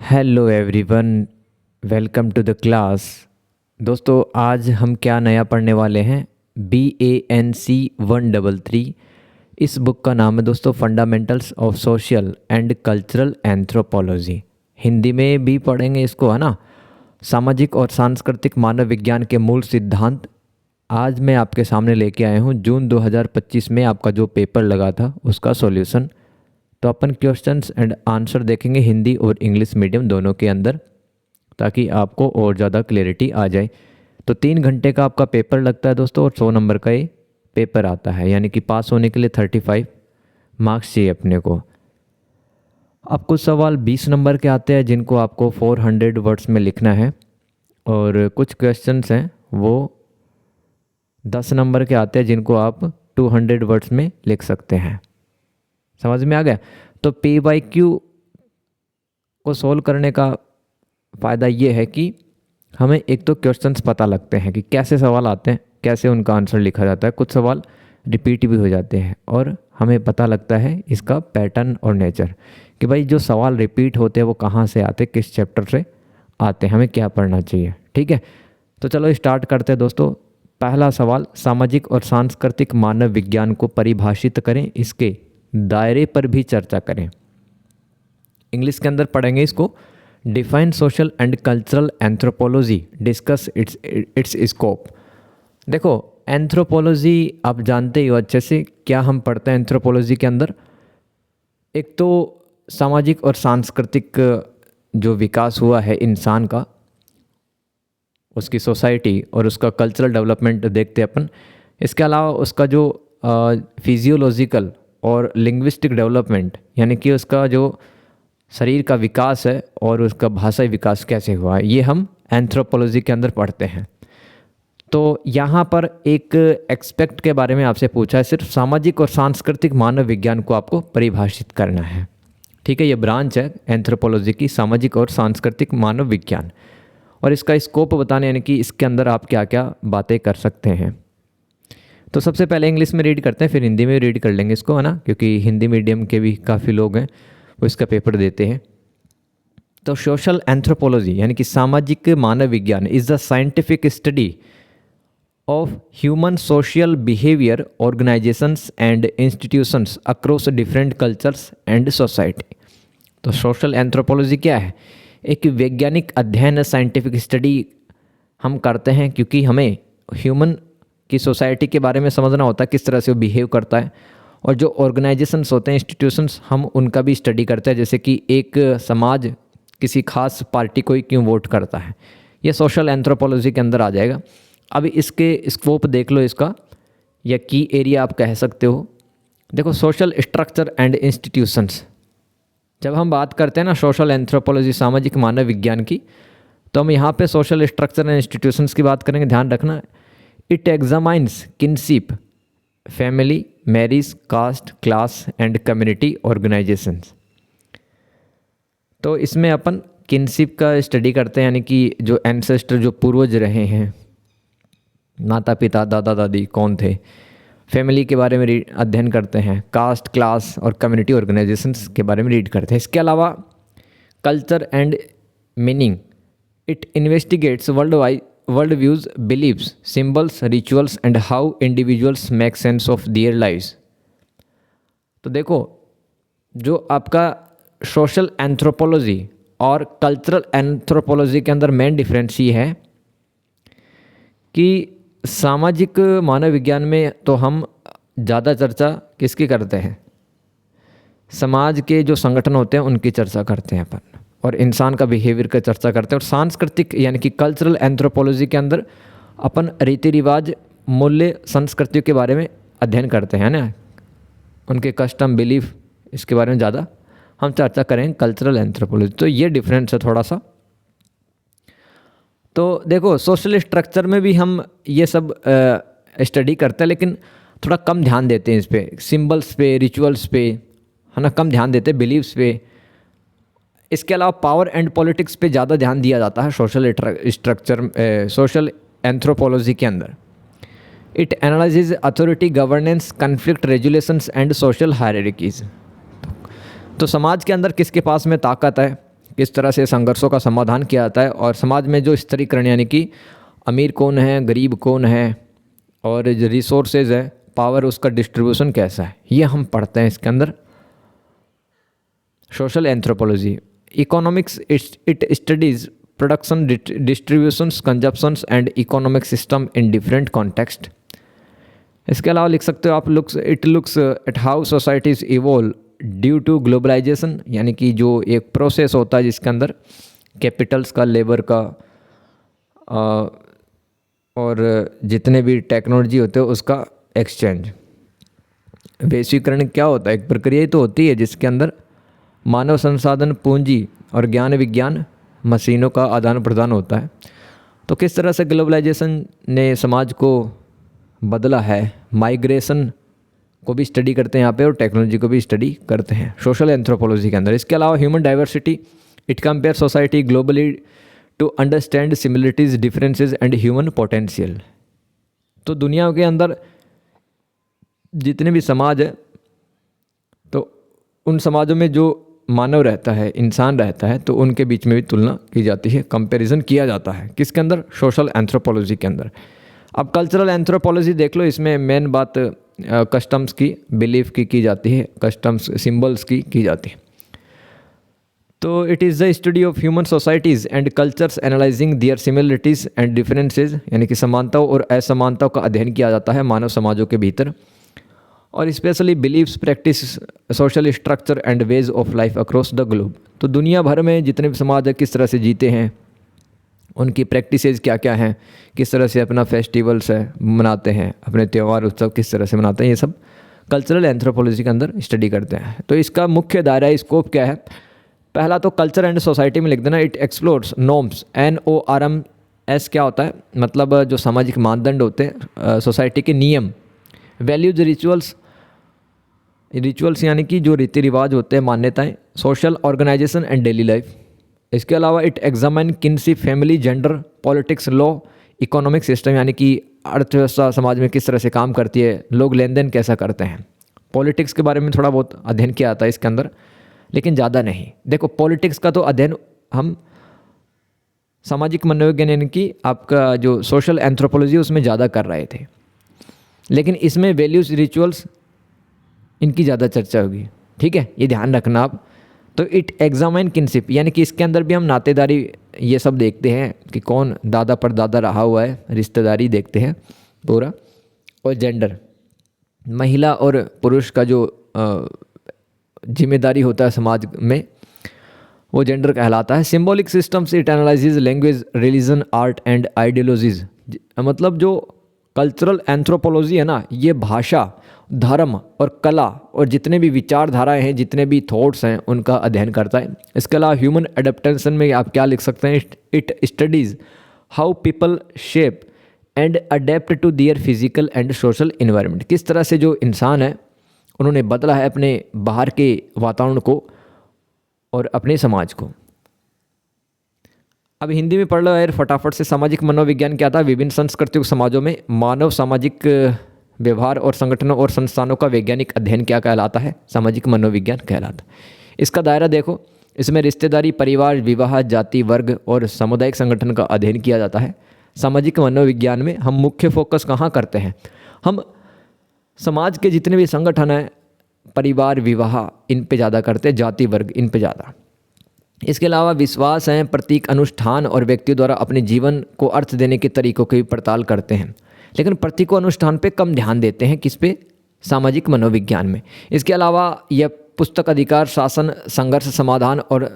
Hello everyone, welcome to the class. दोस्तों, आज हम क्या नया पढ़ने वाले हैं? BANC 133। इस बुक का नाम है दोस्तों fundamentals of social and cultural anthropology. Hindi में भी पढ़ेंगे इसको, है ना। सामाजिक और सांस्कृतिक मानव विज्ञान के मूल सिद्धांत आज मैं आपके सामने लेके आया हूँ। जून 2025 में आपका जो पेपर लगा था उसका सॉल्यूशन। तो अपन क्वेश्चंस एंड आंसर देखेंगे हिंदी और इंग्लिश मीडियम दोनों के अंदर, ताकि आपको और ज़्यादा क्लैरिटी आ जाए। तो 3 घंटे का आपका पेपर लगता है दोस्तों, और 100 नंबर का ये पेपर आता है, यानी कि पास होने के लिए 35 मार्क्स चाहिए अपने को। अब कुछ सवाल 20 नंबर के आते हैं जिनको आपको 400 वर्ड्स में लिखना है, और कुछ क्वेश्चंस हैं वो 10 नंबर के आते हैं जिनको आप 200 वर्ड्स में लिख सकते हैं। समझ में आ गया? तो PYQ को सोल्व करने का फ़ायदा ये है कि हमें एक तो क्वेश्चंस पता लगते हैं कि कैसे सवाल आते हैं, कैसे उनका आंसर लिखा जाता है। कुछ सवाल रिपीट भी हो जाते हैं और हमें पता लगता है इसका पैटर्न और नेचर, कि भाई जो सवाल रिपीट होते हैं वो कहाँ से आते हैं, किस चैप्टर से आते हैं, हमें क्या पढ़ना चाहिए। ठीक है, तो चलो स्टार्ट करते हैं दोस्तों। पहला सवाल, सामाजिक और सांस्कृतिक मानव विज्ञान को परिभाषित करें, इसके दायरे पर भी चर्चा करें। इंग्लिश के अंदर पढ़ेंगे इसको। Define social and cultural anthropology, discuss it's scope. देखो, एंथ्रोपोलॉजी आप जानते ही हो अच्छे से। क्या हम पढ़ते हैं एंथ्रोपोलॉजी के अंदर? एक तो सामाजिक और सांस्कृतिक जो विकास हुआ है इंसान का, उसकी सोसाइटी और उसका कल्चरल डेवलपमेंट देखते हैं अपन। इसके अलावा उसका जो फिजियोलॉजिकल और लिंग्विस्टिक डेवलपमेंट, यानी कि उसका जो शरीर का विकास है और उसका भाषाई विकास कैसे हुआ है, ये हम एंथ्रोपोलॉजी के अंदर पढ़ते हैं। तो यहाँ पर एक एक्सपेक्ट के बारे में आपसे पूछा है, सिर्फ सामाजिक और सांस्कृतिक मानव विज्ञान को आपको परिभाषित करना है। ठीक है, ये ब्रांच है एंथ्रोपोलॉजी की, सामाजिक और सांस्कृतिक मानव विज्ञान, और इसका स्कोप बताने, यानी कि इसके अंदर आप क्या क्या बातें कर सकते हैं। तो सबसे पहले इंग्लिश में रीड करते हैं, फिर हिंदी में रीड कर लेंगे इसको, है ना, क्योंकि हिंदी मीडियम के भी काफ़ी लोग हैं वो इसका पेपर देते हैं। तो सोशल एंथ्रोपोलॉजी यानी कि सामाजिक मानव विज्ञान is the scientific study of human social behaviour, organisations and institutions across different cultures and society. तो सोशल एंथ्रोपोलॉजी क्या है? एक वैज्ञानिक अध्ययन, साइंटिफिक स्टडी हम करते हैं क्योंकि हमें ह्यूमन की सोसाइटी के बारे में समझना होता है, किस तरह से वो बिहेव करता है। और जो ऑर्गेनाइजेशंस होते हैं, इंस्टीट्यूशंस, हम उनका भी स्टडी करते हैं, जैसे कि एक समाज किसी खास पार्टी को ही क्यों वोट करता है, ये सोशल एंथ्रोपोलॉजी के अंदर आ जाएगा। अब इसके स्कोप देख लो इसका, या की एरिया आप कह सकते हो। देखो, सोशल स्ट्रक्चर एंड इंस्टीट्यूशंस, जब हम बात करते हैं ना सोशल एंथ्रोपोलॉजी, सामाजिक मानव विज्ञान की, तो हम यहाँ पे सोशल स्ट्रक्चर एंड इंस्टीट्यूशंस की बात करेंगे। ध्यान रखना, it examines kinship, family, marriage, caste, class and community organisations. तो इसमें अपन किनशिप का स्टडी करते हैं, यानी कि जो एंसेस्टर, जो पूर्वज रहे हैं, माता पिता, दादा दादी कौन थे। फैमिली के बारे में अध्ययन करते हैं। कास्ट, क्लास और कम्युनिटी ऑर्गेनाइजेशंस के बारे में रीड करते हैं। इसके अलावा culture and meaning, it investigates world views, beliefs, symbols, rituals and how individuals make sense of their lives. तो देखो, जो आपका सोशल एंथ्रोपोलॉजी और कल्चरल एंथ्रोपोलॉजी के अंदर मेन डिफरेंस ये है कि सामाजिक मानव विज्ञान में तो हम ज़्यादा चर्चा किसकी करते हैं? समाज के जो संगठन होते हैं उनकी चर्चा करते हैं अपन, और इंसान का बिहेवियर का चर्चा करते हैं। और सांस्कृतिक यानी कि कल्चरल एंथ्रोपोलॉजी के अंदर अपन रीति रिवाज, मूल्य, संस्कृतियों के बारे में अध्ययन करते हैं ना, उनके कस्टम, बिलीफ, इसके बारे में ज़्यादा हम चर्चा करेंगे कल्चरल एंथ्रोपोलॉजी। तो ये डिफरेंस है थोड़ा सा। तो देखो, सोशल स्ट्रक्चर में भी हम ये सब स्टडी करते हैं, लेकिन थोड़ा कम ध्यान देते हैं इस पर, सिम्बल्स पे, रिचुअल्स पे, है ना, कम ध्यान देते हैं, बिलीव्स पे। इसके अलावा पावर एंड पॉलिटिक्स पे ज़्यादा ध्यान दिया जाता है सोशल एंथ्रोपोलॉजी के अंदर। It analyses authority, governance, conflict resolutions and social hierarchies. तो समाज के अंदर किसके पास में ताकत है, किस तरह से संघर्षों का समाधान किया जाता है, और समाज में जो स्तरीकरण यानी कि अमीर कौन है, गरीब कौन है, और जो रिसोर्सेज है, पावर, उसका डिस्ट्रीब्यूशन कैसा है, ये हम पढ़ते हैं इसके अंदर। Social anthropology, economics, it studies production, distributions, consumptions and economic system in different context. इसके अलावा लिख सकते हो आप, it looks at how societies evolve due to globalisation, यानी कि जो एक प्रोसेस होता है जिसके अंदर कैपिटल्स का, लेबर का और जितने भी टेक्नोलॉजी होते हैं उसका एक्सचेंज। वैश्वीकरण क्या होता है? एक प्रक्रिया ही तो होती है जिसके अंदर मानव संसाधन, पूंजी और ज्ञान विज्ञान मशीनों का आदान प्रदान होता है। तो किस तरह से ग्लोबलाइजेशन ने समाज को बदला है, माइग्रेशन को भी स्टडी करते हैं यहाँ पे और टेक्नोलॉजी को भी स्टडी करते हैं सोशल एंथ्रोपोलॉजी के अंदर। इसके अलावा human diversity, it compare society globally to understand similarities, differences and human potential. तो दुनिया के अंदर जितने भी समाज है, तो उन समाजों में जो मानव रहता है, इंसान रहता है, तो उनके बीच में भी तुलना की जाती है, कंपैरिजन किया जाता है। किसके अंदर? सोशल एंथ्रोपोलॉजी के अंदर। अब कल्चरल एंथ्रोपोलॉजी देख लो, इसमें मेन बात कस्टम्स की, बिलीफ की जाती है, कस्टम्स, सिंबल्स की जाती है। तो it is the study of human societies and cultures analysing their similarities and differences, यानी कि समानताओं और असमानताओं का अध्ययन किया जाता है मानव समाजों के भीतर, और specially beliefs, practice, social structure and ways of life across the globe. तो दुनिया भर में जितने भी समाज है किस तरह से जीते हैं, उनकी प्रैक्टिसेस क्या क्या हैं, किस तरह से अपना फेस्टिवल्स है मनाते हैं, अपने त्यौहार उत्सव किस तरह से मनाते हैं, ये सब कल्चरल एंथ्रोपोलॉजी के अंदर स्टडी करते हैं। तो इसका मुख्य दायरा, स्कोप क्या है? पहला तो कल्चर एंड सोसाइटी में लिख देना, इट एक्सप्लोर्स नॉर्म्स, NORMS क्या होता है? मतलब जो सामाजिक मानदंड होते हैं, सोसाइटी के नियम, वैल्यूज, रिचुअल्स यानी कि जो रीति रिवाज होते हैं, मान्यताएं, social organisation and daily life. इसके अलावा it examine kinship, family, gender, politics, law, economic system, यानी कि अर्थव्यवस्था समाज में किस तरह से काम करती है, लोग लेन देन कैसा करते हैं। पॉलिटिक्स के बारे में थोड़ा बहुत अध्ययन किया जाता है इसके अंदर, लेकिन ज़्यादा नहीं। देखो, पॉलिटिक्स का तो अध्ययन हम सामाजिक मनोविज्ञान यानी कि आपका जो सोशल एंथ्रोपोलॉजी उसमें ज़्यादा कर रहे थे, लेकिन इसमें वैल्यूज़, रिचुअल्स, इनकी ज़्यादा चर्चा होगी। ठीक है, ये ध्यान रखना आप। तो इट एग्जामिन किनशिप, यानी कि इसके अंदर भी हम नातेदारी ये सब देखते हैं कि कौन दादा पर दादा रहा हुआ है, रिश्तेदारी देखते हैं पूरा। और जेंडर, महिला और पुरुष का जो जिम्मेदारी होता है समाज में, वो जेंडर कहलाता है। Symbolic systems, it analyses language, religion, art and ideologies. मतलब जो कल्चरल एंथ्रोपोलॉजी है ना, ये भाषा, धर्म और कला और जितने भी विचारधाराएं हैं, जितने भी थॉट्स हैं, उनका अध्ययन करता है। इसके अलावा ह्यूमन एडेप्टेशन में आप क्या लिख सकते हैं? It studies how people shape and adapt to their physical and social environment. किस तरह से जो इंसान है उन्होंने बदला है अपने बाहर के वातावरण को और अपने समाज को। अब हिंदी में पढ़ लो यार फटाफट से। सामाजिक मनोविज्ञान क्या था? विभिन्न सांस्कृतिक समाजों में मानव सामाजिक व्यवहार और संगठनों और संस्थानों का वैज्ञानिक अध्ययन क्या कहलाता है? सामाजिक मनोविज्ञान कहलाता है। इसका दायरा देखो, इसमें रिश्तेदारी, परिवार, विवाह, जाति, वर्ग और सामुदायिक संगठन का अध्ययन किया जाता है। सामाजिक मनोविज्ञान में हम मुख्य फोकस कहाँ करते हैं? हम समाज के जितने भी संगठन हैं, परिवार, विवाह, इन पे ज़्यादा करते हैं, जाति, वर्ग, इन पे ज़्यादा। इसके अलावा विश्वास हैं, प्रतीक, अनुष्ठान और व्यक्तियों द्वारा अपने जीवन को अर्थ देने के तरीकों की पड़ताल करते हैं, लेकिन प्रतीकों, अनुष्ठान पे कम ध्यान देते हैं। किस पे? सामाजिक मनोविज्ञान में। इसके अलावा यह पुस्तक अधिकार, शासन, संघर्ष, समाधान और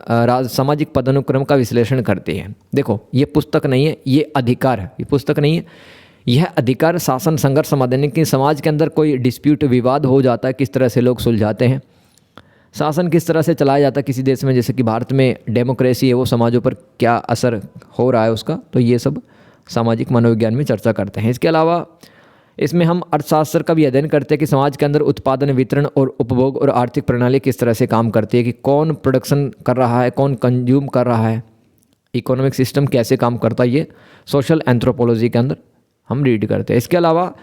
सामाजिक पदानुक्रम का विश्लेषण करती है। देखो, ये पुस्तक नहीं है, ये अधिकार है। ये पुस्तक नहीं है, यह अधिकार, शासन, संघर्ष, समाधान कि समाज के अंदर कोई डिस्प्यूट, विवाद हो जाता है, किस तरह से लोग सुलझाते हैं। शासन किस तरह से चलाया जाता है किसी देश में, जैसे कि भारत में डेमोक्रेसी है, वो समाजों पर क्या असर हो रहा है उसका, तो ये सब सामाजिक मनोविज्ञान में चर्चा करते हैं। इसके अलावा इसमें हम अर्थशास्त्र का भी अध्ययन करते हैं कि समाज के अंदर उत्पादन, वितरण और उपभोग और आर्थिक प्रणाली किस तरह से काम करती है, कि कौन प्रोडक्शन कर रहा है, कौन कंज्यूम कर रहा है, इकोनॉमिक सिस्टम कैसे काम करता है, ये सोशल एंथ्रोपोलॉजी के अंदर हम रीड करते हैं। इसके अलावा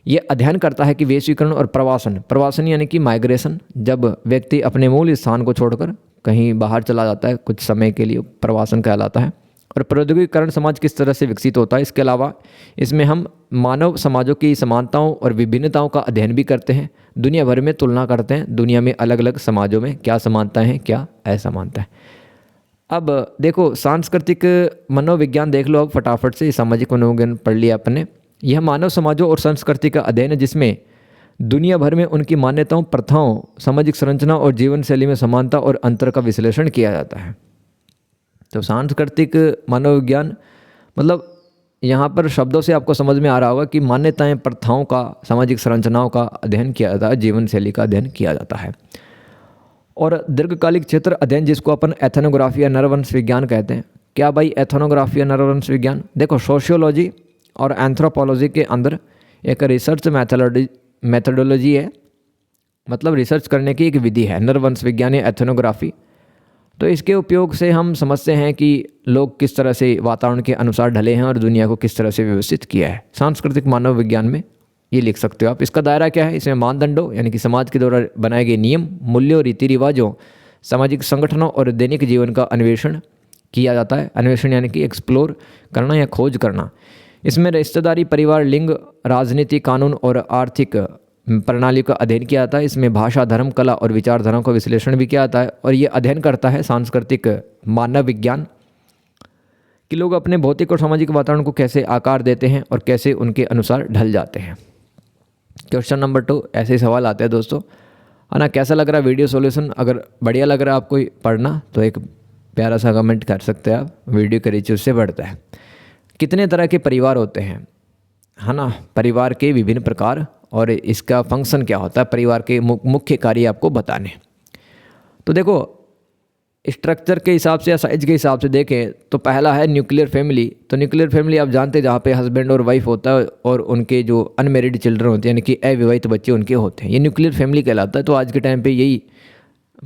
ये अध्ययन करता है कि वैश्वीकरण और प्रवासन यानी कि माइग्रेशन, जब व्यक्ति अपने मूल स्थान को छोड़कर कहीं बाहर चला जाता है कुछ समय के लिए, प्रवासन कहलाता है। और प्रौद्योगिकीकरण समाज किस तरह से विकसित होता है। इसके अलावा इसमें हम मानव समाजों की समानताओं और विभिन्नताओं का अध्ययन भी करते हैं, दुनिया भर में तुलना करते हैं, दुनिया में अलग अलग समाजों में क्या समानताएं हैं, क्या असमानता है। अब देखो सांस्कृतिक मनोविज्ञान देख लो अब फटाफट से, सामाजिक मनोविज्ञान पढ़ लिया आपने। यह मानव समाजों और संस्कृति का अध्ययन है जिसमें दुनिया भर में उनकी मान्यताओं, प्रथाओं, सामाजिक संरचना और जीवन शैली में समानता और अंतर का विश्लेषण किया जाता है। तो सांस्कृतिक मनोविज्ञान मतलब यहाँ पर शब्दों से आपको समझ में आ रहा होगा कि मान्यताएं, प्रथाओं का, सामाजिक संरचनाओं का अध्ययन किया जाता है, जीवन शैली का अध्ययन किया जाता है। और दीर्घकालिक क्षेत्र अध्ययन जिसको अपन एथनोग्राफी या नरवंश विज्ञान कहते हैं। क्या भाई एथनोग्राफी या नरवंश विज्ञान? देखो सोशियोलॉजी और एंथ्रोपोलॉजी के अंदर एक रिसर्च मैथडोलॉजी है, मतलब रिसर्च करने की एक विधि है, नरवंश विज्ञान या एथनोग्राफी। तो इसके उपयोग से हम समझते हैं कि लोग किस तरह से वातावरण के अनुसार ढले हैं और दुनिया को किस तरह से व्यवस्थित किया है। सांस्कृतिक मानव विज्ञान में ये लिख सकते हो आप। इसका दायरा क्या है? इसमें मानदंडों यानी कि समाज के द्वारा बनाए गए नियम, मूल्यों, रीति रिवाजों, सामाजिक संगठनों और दैनिक जीवन का अन्वेषण किया जाता है। अन्वेषण यानी कि एक्सप्लोर करना या खोज करना। इसमें रिश्तेदारी, परिवार, लिंग, राजनीति, कानून और आर्थिक प्रणाली का अध्ययन किया जाता है। इसमें भाषा, धर्म, कला और विचारधाराओं का विश्लेषण भी किया जाता है। और ये अध्ययन करता है सांस्कृतिक मानव विज्ञान कि लोग अपने भौतिक और सामाजिक वातावरण को कैसे आकार देते हैं और कैसे उनके अनुसार ढल जाते हैं। क्वेश्चन नंबर 2 ऐसे ही सवाल आते हैं दोस्तों, है ना। कैसा लग रहा है वीडियो सॉल्यूशन? अगर बढ़िया लग रहा है आपको पढ़ना तो एक प्यारा सा कमेंट कर सकते हैं आप, वीडियो के रीच उससे बढ़ता है। कितने तरह के परिवार होते हैं, है ना, परिवार के विभिन्न प्रकार और इसका फंक्शन क्या होता है, परिवार के मुख्य कार्य आपको बताने। तो देखो स्ट्रक्चर के हिसाब से या साइज के हिसाब से देखें तो पहला है न्यूक्लियर फैमिली। तो न्यूक्लियर फैमिली आप जानते हैं जहाँ पे हस्बैंड और वाइफ होता है और उनके जो अनमेरिड चिल्ड्रन होते हैं यानी कि अविवाहित बच्चे उनके होते हैं, ये न्यूक्लियर फैमिली कहलाता है। तो आज के टाइम पे यही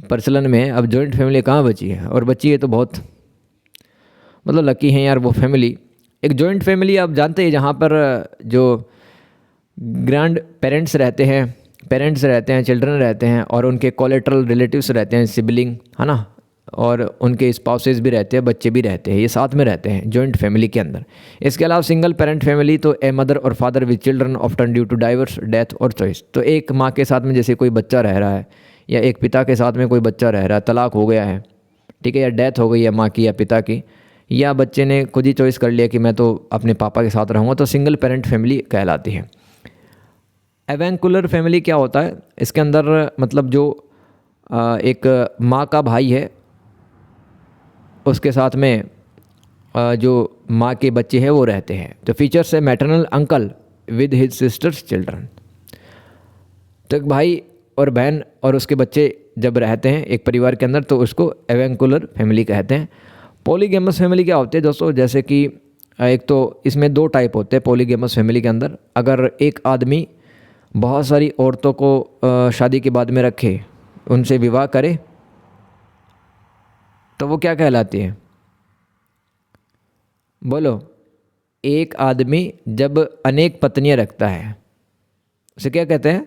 प्रचलन में है। अब जॉइंट फैमिली कहाँ बची है, और बची है तो बहुत मतलब लकी हैं यार वो फैमिली। एक जॉइंट फैमिली आप जानते हैं जहाँ पर जो ग्रैंड पेरेंट्स रहते हैं, चिल्ड्रन रहते हैं और उनके कोलेटरल रिलेटिव्स रहते हैं, सिबलिंग, है ना, और उनके स्पाउसेस भी रहते हैं, बच्चे भी रहते हैं, ये साथ में रहते हैं जॉइंट फैमिली के अंदर। इसके अलावा सिंगल पेरेंट फैमिली तो ए मदर और father with children often due to divorce death और चॉइस। तो एक माँ के साथ में जैसे कोई बच्चा रह रहा है या एक पिता के साथ में कोई बच्चा रह रहा है, तलाक हो गया है, ठीक है, या डेथ हो गई है माँ की या पिता की, या बच्चे ने खुद ही चॉइस कर लिया कि मैं तो अपने पापा के साथ रहूँगा, तो सिंगल पेरेंट फैमिली कहलाती है। एवेंकुलर फैमिली क्या होता है? इसके अंदर मतलब जो एक माँ का भाई है उसके साथ में जो माँ के बच्चे हैं वो रहते हैं। तो फीचर्स है maternal uncle with his sisters children. तो एक भाई और बहन और उसके बच्चे जब रहते हैं एक परिवार के अंदर तो उसको एवेंकुलर फैमिली कहते हैं। पॉलीगैमस फैमिली क्या होती है दोस्तों? जैसे कि एक तो इसमें 2 टाइप होते हैं पॉलीगैमस फैमिली के अंदर। अगर एक आदमी बहुत सारी औरतों को शादी के बाद में रखे, उनसे विवाह करे, तो वो क्या कहलाती है? बोलो। एक आदमी जब अनेक पत्नियां रखता है उसे क्या कहते हैं?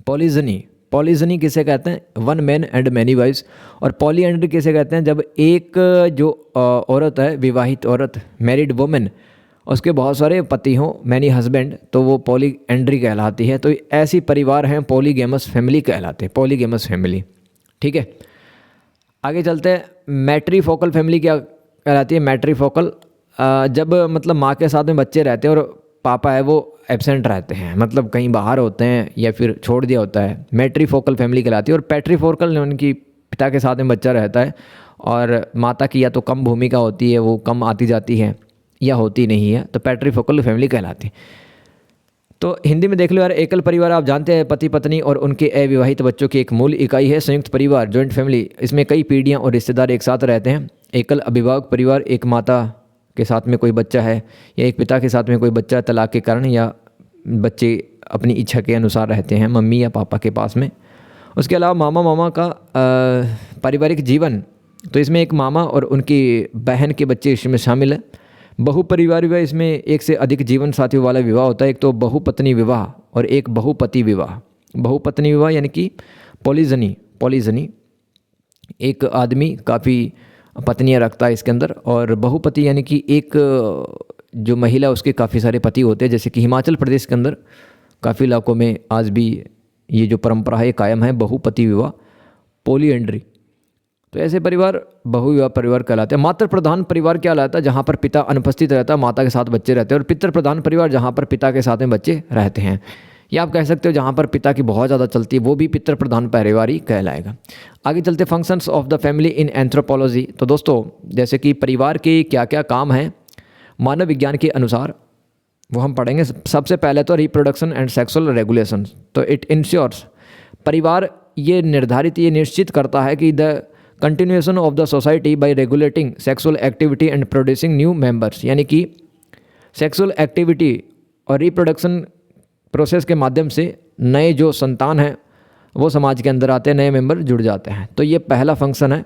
पॉलीजनी। पॉलीजनी किसे कहते हैं? One man and many wifes. और पॉलीएंड्री किसे कहते हैं? जब एक जो औरत है, विवाहित औरत, मैरिड वुमेन, उसके बहुत सारे पति हों, मैनी हस्बैंड, तो वो पॉलीएंड्री कहलाती है। तो ऐसी परिवार हैं पॉलीगैमस फैमिली कहलाते हैं, पॉलीगैमस फैमिली, ठीक है। आगे चलते हैं। मैट्रीफोकल फैमिली क्या कहलाती है? मैट्रीफोकल जब मतलब माँ के साथ में बच्चे रहते हैं और पापा है वो एब्सेंट रहते हैं, मतलब कहीं बाहर होते हैं या फिर छोड़ दिया होता है, मैट्रीफोकल फैमिली कहलाती है। और पैट्रीफोकल उनकी पिता के साथ में बच्चा रहता है और माता की या तो कम भूमिका होती है, वो कम आती जाती है, या होती नहीं है, तो पैट्रीफोकल फैमिली कहलाती है। तो हिंदी में देख लो यार, एकल परिवार आप जानते हैं पति पत्नी और उनके अविवाहित बच्चों की एक मूल इकाई है। संयुक्त परिवार जॉइंट फैमिली, इसमें कई पीढ़ियां और रिश्तेदार एक साथ रहते हैं। एकल अभिभावक परिवार, एक माता के साथ में कोई बच्चा है या एक पिता के साथ में कोई बच्चा तलाक के कारण, या बच्चे अपनी इच्छा के अनुसार रहते हैं मम्मी या पापा के पास में। उसके अलावा मामा मामा का पारिवारिक जीवन, तो इसमें एक मामा और उनकी बहन के बच्चे इसमें शामिल है। बहुपरिवार विवाह, इसमें एक से अधिक जीवन साथियों वाला विवाह होता है। एक तो बहुपत्नी विवाह और एक बहुपति विवाह। बहुपत्नी विवाह यानी कि पॉलीजनी, एक आदमी काफ़ी पत्नियां रखता है इसके अंदर। और बहुपति यानी कि एक जो महिला उसके काफ़ी सारे पति होते हैं, जैसे कि हिमाचल प्रदेश के अंदर काफ़ी इलाकों में आज भी ये जो परंपरा है कायम है, बहुपति विवाह, पॉलीएंड्री। तो ऐसे परिवार बहुविवाह परिवार कहलाते हैं। मातृ प्रधान परिवार क्या कहलाता है? जहाँ पर पिता अनुपस्थित रहता है, माता के साथ बच्चे रहते हैं। और पितृ प्रधान परिवार, जहाँ पर पिता के साथ में बच्चे रहते हैं। या आप कह सकते हो जहाँ पर पिता की बहुत ज़्यादा चलती है वो भी पितृ प्रधान परिवार ही कहलाएगा। आगे चलते functions of the family in anthropology. तो दोस्तों जैसे कि परिवार के क्या क्या काम हैं मानव विज्ञान के अनुसार, वो हम पढ़ेंगे। सबसे पहले तो रिप्रोडक्शन एंड सेक्सुअल रेगुलेशन। तो इट इंश्योर्स, परिवार ये निश्चित करता है कि the continuation of the society bye regulating sexual activity and producing new members. यानी कि सेक्सुअल एक्टिविटी और रिप्रोडक्शन प्रोसेस के माध्यम से नए जो संतान हैं वो समाज के अंदर आते हैं, नए मेंबर जुड़ जाते हैं। तो ये पहला फंक्शन है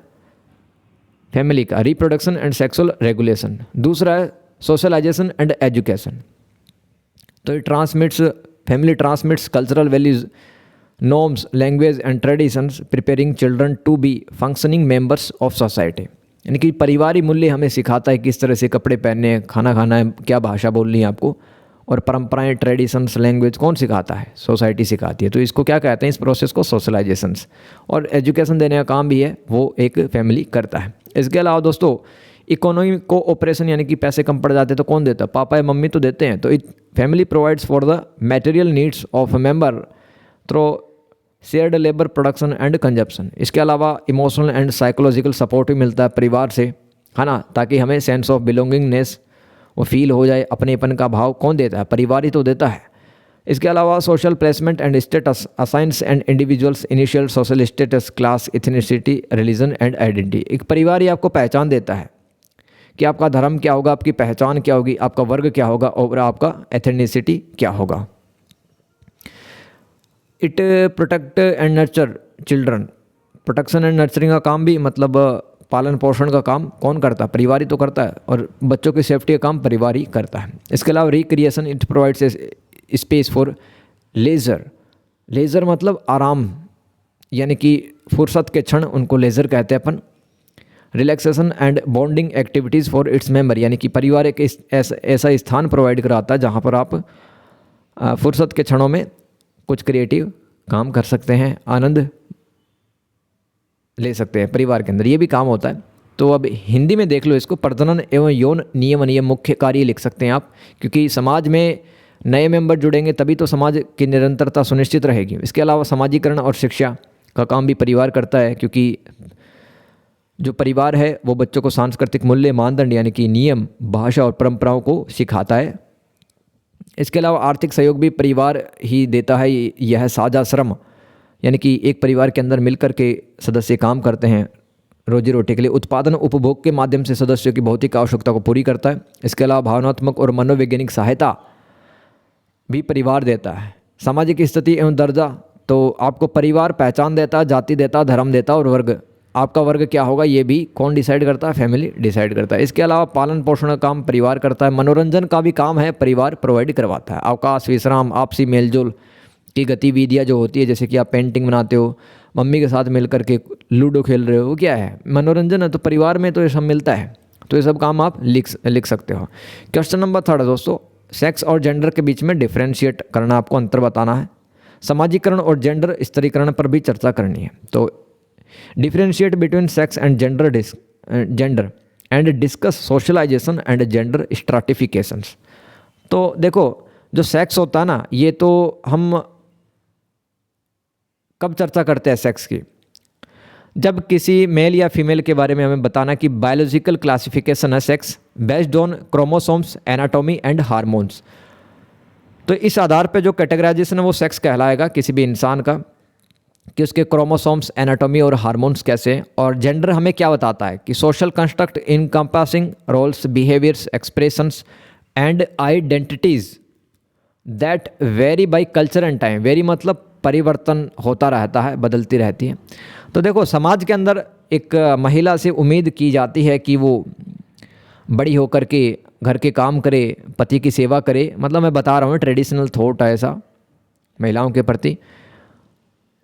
फैमिली का, रिप्रोडक्शन एंड सेक्सुअल रेगुलेशन। दूसरा है सोशलाइजेशन एंड एजुकेशन। तो family transmits cultural values, norms, language and traditions, preparing children to be functioning members of society. यानी कि परिवारी मूल्य हमें सिखाता है किस तरह से कपड़े पहनने हैं, खाना खाना है, क्या भाषा बोलनी है आपको। और परंपराएं, ट्रेडिशंस, लैंग्वेज कौन सिखाता है? सोसाइटी सिखाती है। तो इसको क्या कहते हैं, इस प्रोसेस को सोशलाइजेशंस। और एजुकेशन देने का काम भी है वो एक फैमिली करता है। इसके अलावा दोस्तों इकोनॉमी को ऑपरेशन, यानी कि पैसे कम पड़ जाते हैं तो कौन देता है? पापा या मम्मी तो देते हैं। तो family provides for the material needs of member through shared labour, production and consumption. इसके अलावा इमोशनल एंड साइकोलॉजिकल सपोर्ट भी मिलता है परिवार से, है ना, ताकि हमें सेंस ऑफ बिलोंगिंगनेस वो फील हो जाए। अपनेपन का भाव कौन देता है? परिवार ही तो देता है। इसके अलावा social placement and status assigns and individuals initial social status, class, ethnicity, religion and identity. एक परिवार ही आपको पहचान देता है कि आपका धर्म क्या होगा, आपकी पहचान क्या होगी, आपका वर्ग क्या होगा और आपका एथनिसिटी क्या होगा। It protect and nurture children. Protection and nurturing का काम भी, मतलब पालन पोषण का काम कौन करता है? परिवार ही तो करता है। और बच्चों की सेफ्टी का काम परिवार ही करता है। इसके अलावा recreation, it provides space for leisure. Leisure मतलब आराम, यानी कि फुर्सत के क्षण, उनको लेजर कहते हैं अपन। Relaxation and bonding activities for its member, यानी कि परिवार एक ऐसा स्थान प्रोवाइड कराता है जहाँ पर आप फुर्सत के क्षणों में कुछ क्रिएटिव काम कर सकते हैं, आनंद ले सकते हैं परिवार के अंदर, ये भी काम होता है। तो अब हिंदी में देख लो इसको, प्रजनन एवं यौन नियमन, ये मुख्य कार्य लिख सकते हैं आप, क्योंकि समाज में नए मेंबर जुड़ेंगे तभी तो समाज की निरंतरता सुनिश्चित रहेगी। इसके अलावा समाजीकरण और शिक्षा का काम भी परिवार करता है, क्योंकि जो परिवार है वो बच्चों को सांस्कृतिक मूल्य, मानदंड यानी कि नियम, भाषा और परंपराओं को सिखाता है। इसके अलावा आर्थिक सहयोग भी परिवार ही देता है। यह साझा श्रम, यानी कि एक परिवार के अंदर मिलकर के सदस्य काम करते हैं रोजी रोटी के लिए। उत्पादन उपभोग के माध्यम से सदस्यों की भौतिक आवश्यकता को पूरी करता है। इसके अलावा भावनात्मक और मनोवैज्ञानिक सहायता भी परिवार देता है। सामाजिक स्थिति एवं दर्जा, तो आपको परिवार पहचान देता, जाति देता, धर्म देता और वर्ग, आपका वर्ग क्या होगा ये भी कौन डिसाइड करता है? फैमिली डिसाइड करता है। इसके अलावा पालन पोषण का काम परिवार करता है। मनोरंजन का भी काम है परिवार प्रोवाइड करवाता है। अवकाश, विश्राम, आपसी मेलजोल की गतिविधियाँ जो होती है, जैसे कि आप पेंटिंग बनाते हो, मम्मी के साथ मिल करके लूडो खेल रहे हो, वो क्या है? मनोरंजन है। तो परिवार में तो ये सब मिलता है। तो ये सब काम आप लिख सकते हो। क्वेश्चन नंबर 3 दोस्तों, सेक्स और जेंडर के बीच में डिफ्रेंशिएट करना, आपको अंतर बताना है। समाजीकरण और जेंडर स्तरीकरण पर भी चर्चा करनी है। तो differentiate between sex and gender and discuss socialisation and gender stratifications. तो देखो जो सेक्स होता है ना, ये तो हम कब चर्चा करते हैं सेक्स की? जब किसी मेल या फीमेल के बारे में हमें बताना कि बायोलॉजिकल क्लासिफिकेशन है sex based on chromosomes, anatomy and hormones. तो इस आधार पे जो कैटेगराइजेशन है वो सेक्स कहलाएगा किसी भी इंसान का, कि उसके क्रोमोसोम्स, एनाटॉमी और हार्मोन्स कैसे हैं। और जेंडर हमें क्या बताता है कि social construct encompassing roles, behaviours, expressions and identities that vary by culture and time. Vary मतलब परिवर्तन होता रहता है, बदलती रहती है। तो देखो समाज के अंदर एक महिला से उम्मीद की जाती है कि वो बड़ी होकर के घर के काम करे, पति की सेवा करे, मतलब मैं बता रहा हूँ ट्रेडिशनल थॉट है ऐसा महिलाओं के प्रति।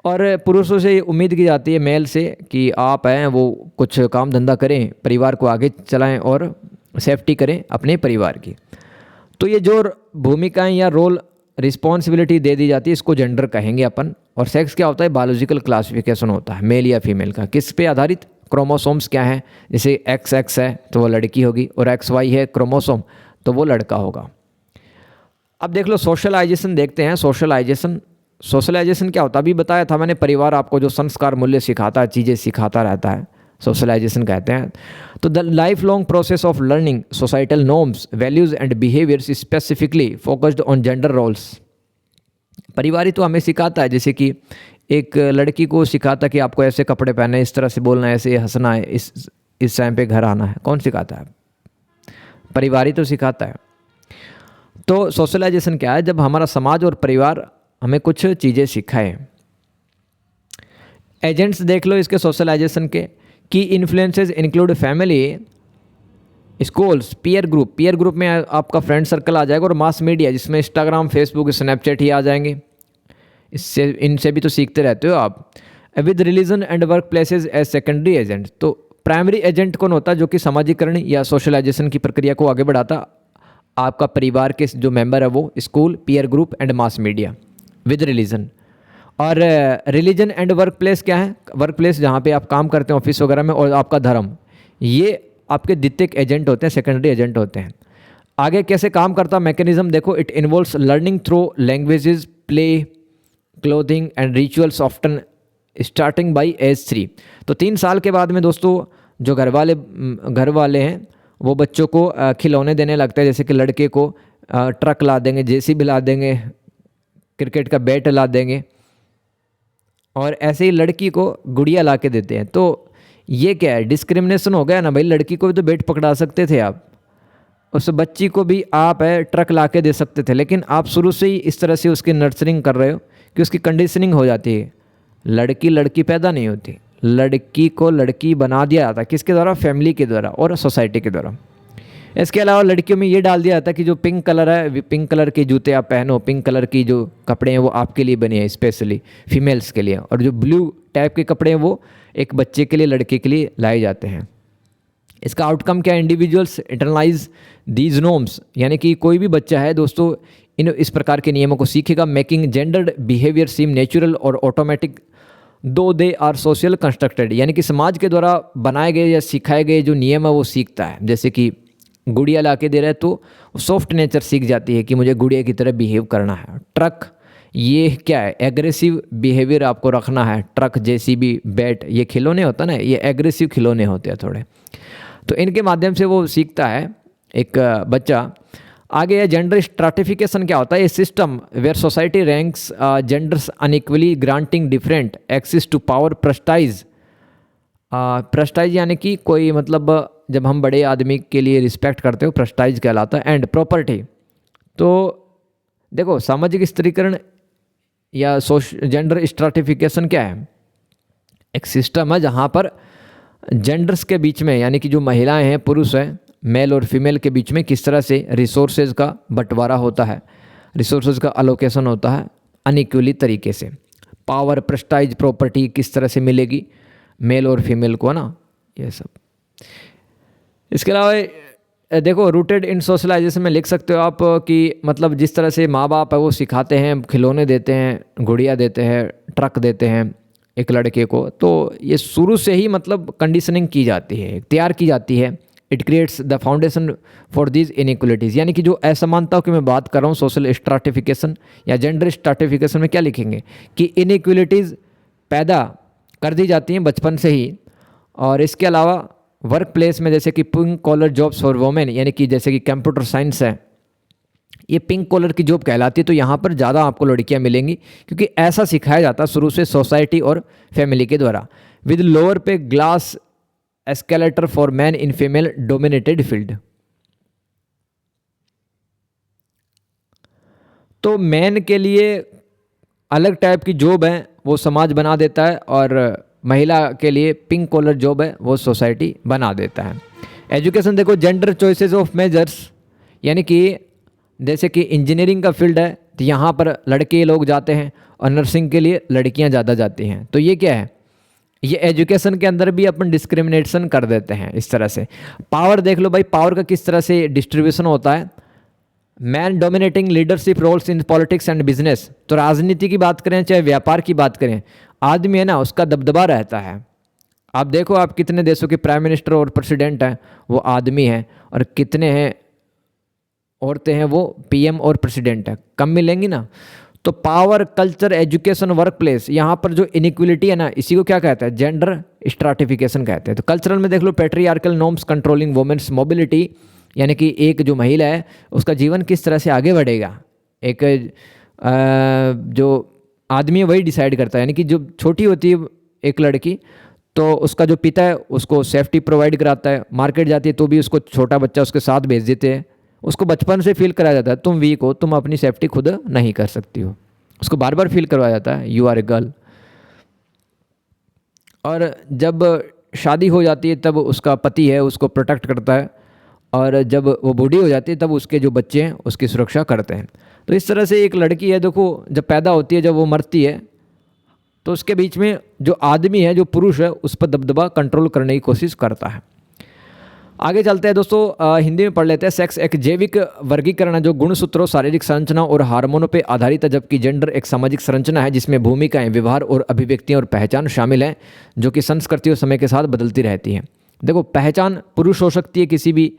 और पुरुषों से उम्मीद की जाती है मेल से कि आप हैं वो कुछ काम धंधा करें, परिवार को आगे चलाएं और सेफ्टी करें अपने परिवार की। तो ये जो भूमिकाएं या रोल रिस्पॉन्सिबिलिटी दे दी जाती है इसको जेंडर कहेंगे अपन। और सेक्स क्या होता है? बायोलॉजिकल क्लासिफिकेशन होता है मेल या फीमेल का। किस पे आधारित? क्रोमोसोम्स क्या हैं, जैसे XX है तो वो लड़की होगी और XY है क्रोमोसोम तो वो लड़का होगा। अब देख लो सोशलाइजेशन देखते हैं। सोशलाइजेशन क्या होता है? अभी बताया था मैंने, परिवार आपको जो संस्कार मूल्य सिखाता है, चीज़ें सिखाता रहता है, सोशलाइजेशन कहते हैं। तो the lifelong process of learning societal norms, values and behaviours specifically focused on gender roles. परिवार ही तो हमें सिखाता है, जैसे कि एक लड़की को सिखाता कि आपको ऐसे कपड़े पहने, इस तरह से बोलना है, ऐसे हंसना है, इस टाइम पे घर आना है। कौन सिखाता है? परिवार ही तो सिखाता है। तो सोशलाइजेशन क्या है? जब हमारा समाज और परिवार हमें कुछ चीज़ें सिखाए। एजेंट्स देख लो इसके सोशलाइजेशन के। की influences include family, schools, peer group. Peer group में आपका फ्रेंड सर्कल आ जाएगा, और मास मीडिया जिसमें इंस्टाग्राम, फेसबुक, स्नैपचैट ही आ जाएंगे। इससे इनसे भी तो सीखते रहते हो आप। With religion and workplaces as secondary agent. तो प्राइमरी एजेंट कौन होता है? जो कि सामाजिकरण या सोशलाइजेशन की प्रक्रिया को आगे बढ़ाता। आपका परिवार के जो मेंबर है वो school, peer group and mass media with religion. और रिलीजन एंड वर्क प्लेस क्या है? वर्क प्लेस जहाँ पे आप काम करते हैं ऑफिस वगैरह में, और आपका धर्म, ये आपके द्वितीयक एजेंट होते हैं, सेकेंडरी एजेंट होते हैं। आगे कैसे काम करता मैकेनिज्म देखो। It involves learning through languages, play, clothing and rituals often starting by age 3। तो 3 साल के बाद में दोस्तों जो घर वाले हैं वो बच्चों को खिलौने देने लगते हैं। जैसे कि लड़के को ट्रक ला देंगे, JCB ला देंगे, क्रिकेट का बैट ला देंगे, और ऐसे ही लड़की को गुड़िया ला के देते हैं। तो ये क्या है? डिस्क्रिमिनेशन हो गया ना भाई। लड़की को भी तो बैट पकड़ा सकते थे आप, उस बच्ची को भी आप ट्रक ला के दे सकते थे, लेकिन आप शुरू से ही इस तरह से उसकी नर्सरिंग कर रहे हो कि उसकी कंडीशनिंग हो जाती है। लड़की पैदा नहीं होती, लड़की को लड़की बना दिया जाता है। किसके द्वारा? फैमिली के द्वारा और सोसाइटी के द्वारा। इसके अलावा लड़कियों में ये डाल दिया जाता है कि जो पिंक कलर है, पिंक कलर के जूते आप पहनो, पिंक कलर की जो कपड़े हैं वो आपके लिए बने हैं स्पेशली फीमेल्स के लिए, और जो ब्लू टाइप के कपड़े हैं वो एक बच्चे के लिए, लड़के के लिए लाए जाते हैं। इसका आउटकम क्या है? इंडिविजुअल्स इंटरनलाइज दीज नॉर्म्स, यानी कि कोई भी बच्चा है दोस्तों इस प्रकार के नियमों को सीखेगा। मेकिंग जेंडर्ड बिहेवियर सीम नेचुरल और ऑटोमेटिक दो दे आर सोशल कंस्ट्रक्टेड, यानी कि समाज के द्वारा बनाए गए या सिखाए गए जो नियम है वो सीखता है। जैसे कि गुड़िया ला के दे रहा है तो सॉफ्ट नेचर सीख जाती है कि मुझे गुड़िया की तरह बिहेव करना है। ट्रक, ये क्या है? एग्रेसिव बिहेवियर आपको रखना है। ट्रक, JCB, बैट, ये खिलौने होता है ना, ये एग्रेसिव खिलौने होते हैं थोड़े। तो इनके माध्यम से वो सीखता है एक बच्चा। आगे जेंडर स्ट्राटिफिकेशन क्या होता है? ये system where society ranks genders unequally granting different access to power. Prestige, prestige यानी कि कोई मतलब जब हम बड़े आदमी के लिए रिस्पेक्ट करते हो, प्रेस्टाइज कहलाता है। एंड प्रॉपर्टी, तो देखो सामाजिक स्त्रीकरण या जेंडर स्ट्राटिफिकेशन क्या है? एक सिस्टम है जहाँ पर जेंडर्स के बीच में, यानी कि जो महिलाएं हैं, पुरुष हैं, मेल और फीमेल के बीच में किस तरह से रिसोर्सेज का बंटवारा होता है, रिसोर्सेज का अलोकेशन होता है अनइक्वली तरीके से। पावर, प्रेस्टाइज, प्रॉपर्टी किस तरह से मिलेगी मेल और फीमेल को, ना, ये सब। इसके अलावा देखो रूटेड इन सोशलाइजेशन में लिख सकते हो आप कि मतलब जिस तरह से माँ बाप है वो सिखाते हैं, खिलौने देते हैं, गुड़िया देते हैं, ट्रक देते हैं एक लड़के को, तो ये शुरू से ही मतलब कंडीशनिंग की जाती है, तैयार की जाती है। It creates the foundation for these inequalities, यानी कि जो असमानताओं की मैं बात कर रहा हूँ, सोशल स्ट्राटिफिकेशन या जेंडर स्ट्राटिफिकेशन में क्या लिखेंगे कि इनइक्वलिटीज़ पैदा कर दी जाती हैं बचपन से ही। और इसके अलावा वर्क प्लेस में जैसे कि pink collar jobs for women, यानी कि जैसे कि कंप्यूटर साइंस है, ये पिंक कॉलर की जॉब कहलाती है। तो यहाँ पर ज़्यादा आपको लड़कियाँ मिलेंगी क्योंकि ऐसा सिखाया जाता है शुरू से सोसाइटी और फैमिली के द्वारा। विद लोअर पे glass escalator for man in female dominated field, तो मैन के लिए अलग टाइप की जॉब है वो समाज बना देता है, और महिला के लिए पिंक कॉलर जॉब है वो सोसाइटी बना देता है। एजुकेशन देखो जेंडर चॉइसेस ऑफ मेजर्स यानी कि जैसे कि इंजीनियरिंग का फील्ड है तो यहाँ पर लड़के लोग जाते हैं और नर्सिंग के लिए लड़कियाँ ज़्यादा जाती हैं। तो ये क्या है, ये एजुकेशन के अंदर भी अपन डिस्क्रिमिनेशन कर देते हैं इस तरह से। पावर देख लो भाई, पावर का किस तरह से डिस्ट्रीब्यूशन होता है। Man dominating leadership roles in politics and business. तो राजनीति की बात करें चाहे व्यापार की बात करें, आदमी है ना उसका दबदबा रहता है। आप देखो आप कितने देशों के प्राइम मिनिस्टर और प्रेसिडेंट हैं वो आदमी हैं, और कितने हैं औरतें हैं वो पीएम और प्रेसिडेंट है, कम मिलेंगी ना। तो power, culture, education, work place, यहाँ पर जो इनइक्वलिटी है ना, इसी को क्या कहते हैं, जेंडर स्ट्राटिफिकेशन कहते हैं। तो कल्चरल में देख लो, patriarchal norms controlling women's mobility, यानी कि एक जो महिला है उसका जीवन किस तरह से आगे बढ़ेगा, एक जो आदमी है वही डिसाइड करता है। यानी कि जो छोटी होती है एक लड़की, तो उसका जो पिता है उसको सेफ्टी प्रोवाइड कराता है, मार्केट जाती है तो भी उसको छोटा बच्चा उसके साथ भेज देते हैं। उसको बचपन से फील कराया जाता है तुम वीक हो, तुम अपनी सेफ्टी खुद नहीं कर सकती हो। उसको बार बार फील करवाया जाता है यू आर ए गर्ल। और जब शादी हो जाती है तब उसका पति है उसको प्रोटेक्ट करता है, और जब वो बूढ़ी हो जाती है तब उसके जो बच्चे हैं उसकी सुरक्षा करते हैं। तो इस तरह से एक लड़की है, देखो जब पैदा होती है, जब वो मरती है, तो उसके बीच में जो आदमी है, जो पुरुष है, उस पर दबदबा कंट्रोल करने की कोशिश करता है। आगे चलते हैं दोस्तों, हिंदी में पढ़ लेते हैं। सेक्स एक जैविक वर्गीकरण है जो गुणसूत्रों, शारीरिक संरचना और हार्मोनों पर आधारित है, जबकि जेंडर एक सामाजिक संरचना है जिसमें भूमिकाएं, व्यवहार और अभिव्यक्तियां और पहचान शामिल हैं, जो कि संस्कृति और समय के साथ बदलती रहती हैं। देखो, पहचान पुरुष हो सकती है किसी भी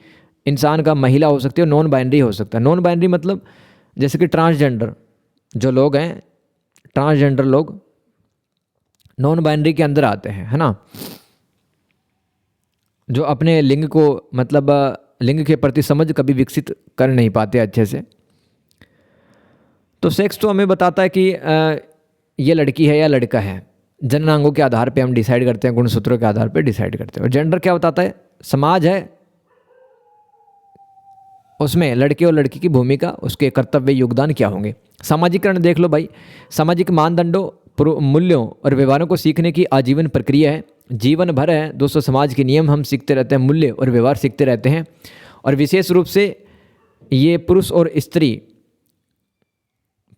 इंसान का, महिला हो सकती है, और नॉन बाइनरी हो सकता है। नॉन बाइनरी मतलब जैसे कि ट्रांसजेंडर जो लोग हैं, ट्रांसजेंडर लोग नॉन बाइनरी के अंदर आते हैं, है ना, जो अपने लिंग को मतलब लिंग के प्रति समझ कभी विकसित कर नहीं पाते अच्छे से। तो सेक्स तो हमें बताता है कि ये लड़की है या लड़का है, जननांगों के आधार पे हम डिसाइड करते हैं, गुणसूत्रों के आधार पे डिसाइड करते हैं। और जेंडर क्या बताता है, समाज है, उसमें लड़के और लड़की की भूमिका, उसके कर्तव्य, योगदान क्या होंगे। सामाजिकरण देख लो भाई, सामाजिक मानदंडों, मूल्यों और व्यवहारों को सीखने की आजीवन प्रक्रिया है, जीवन भर है दोस्तों। समाज के नियम हम सीखते रहते हैं, मूल्य और व्यवहार सीखते रहते हैं, और विशेष रूप से ये पुरुष और स्त्री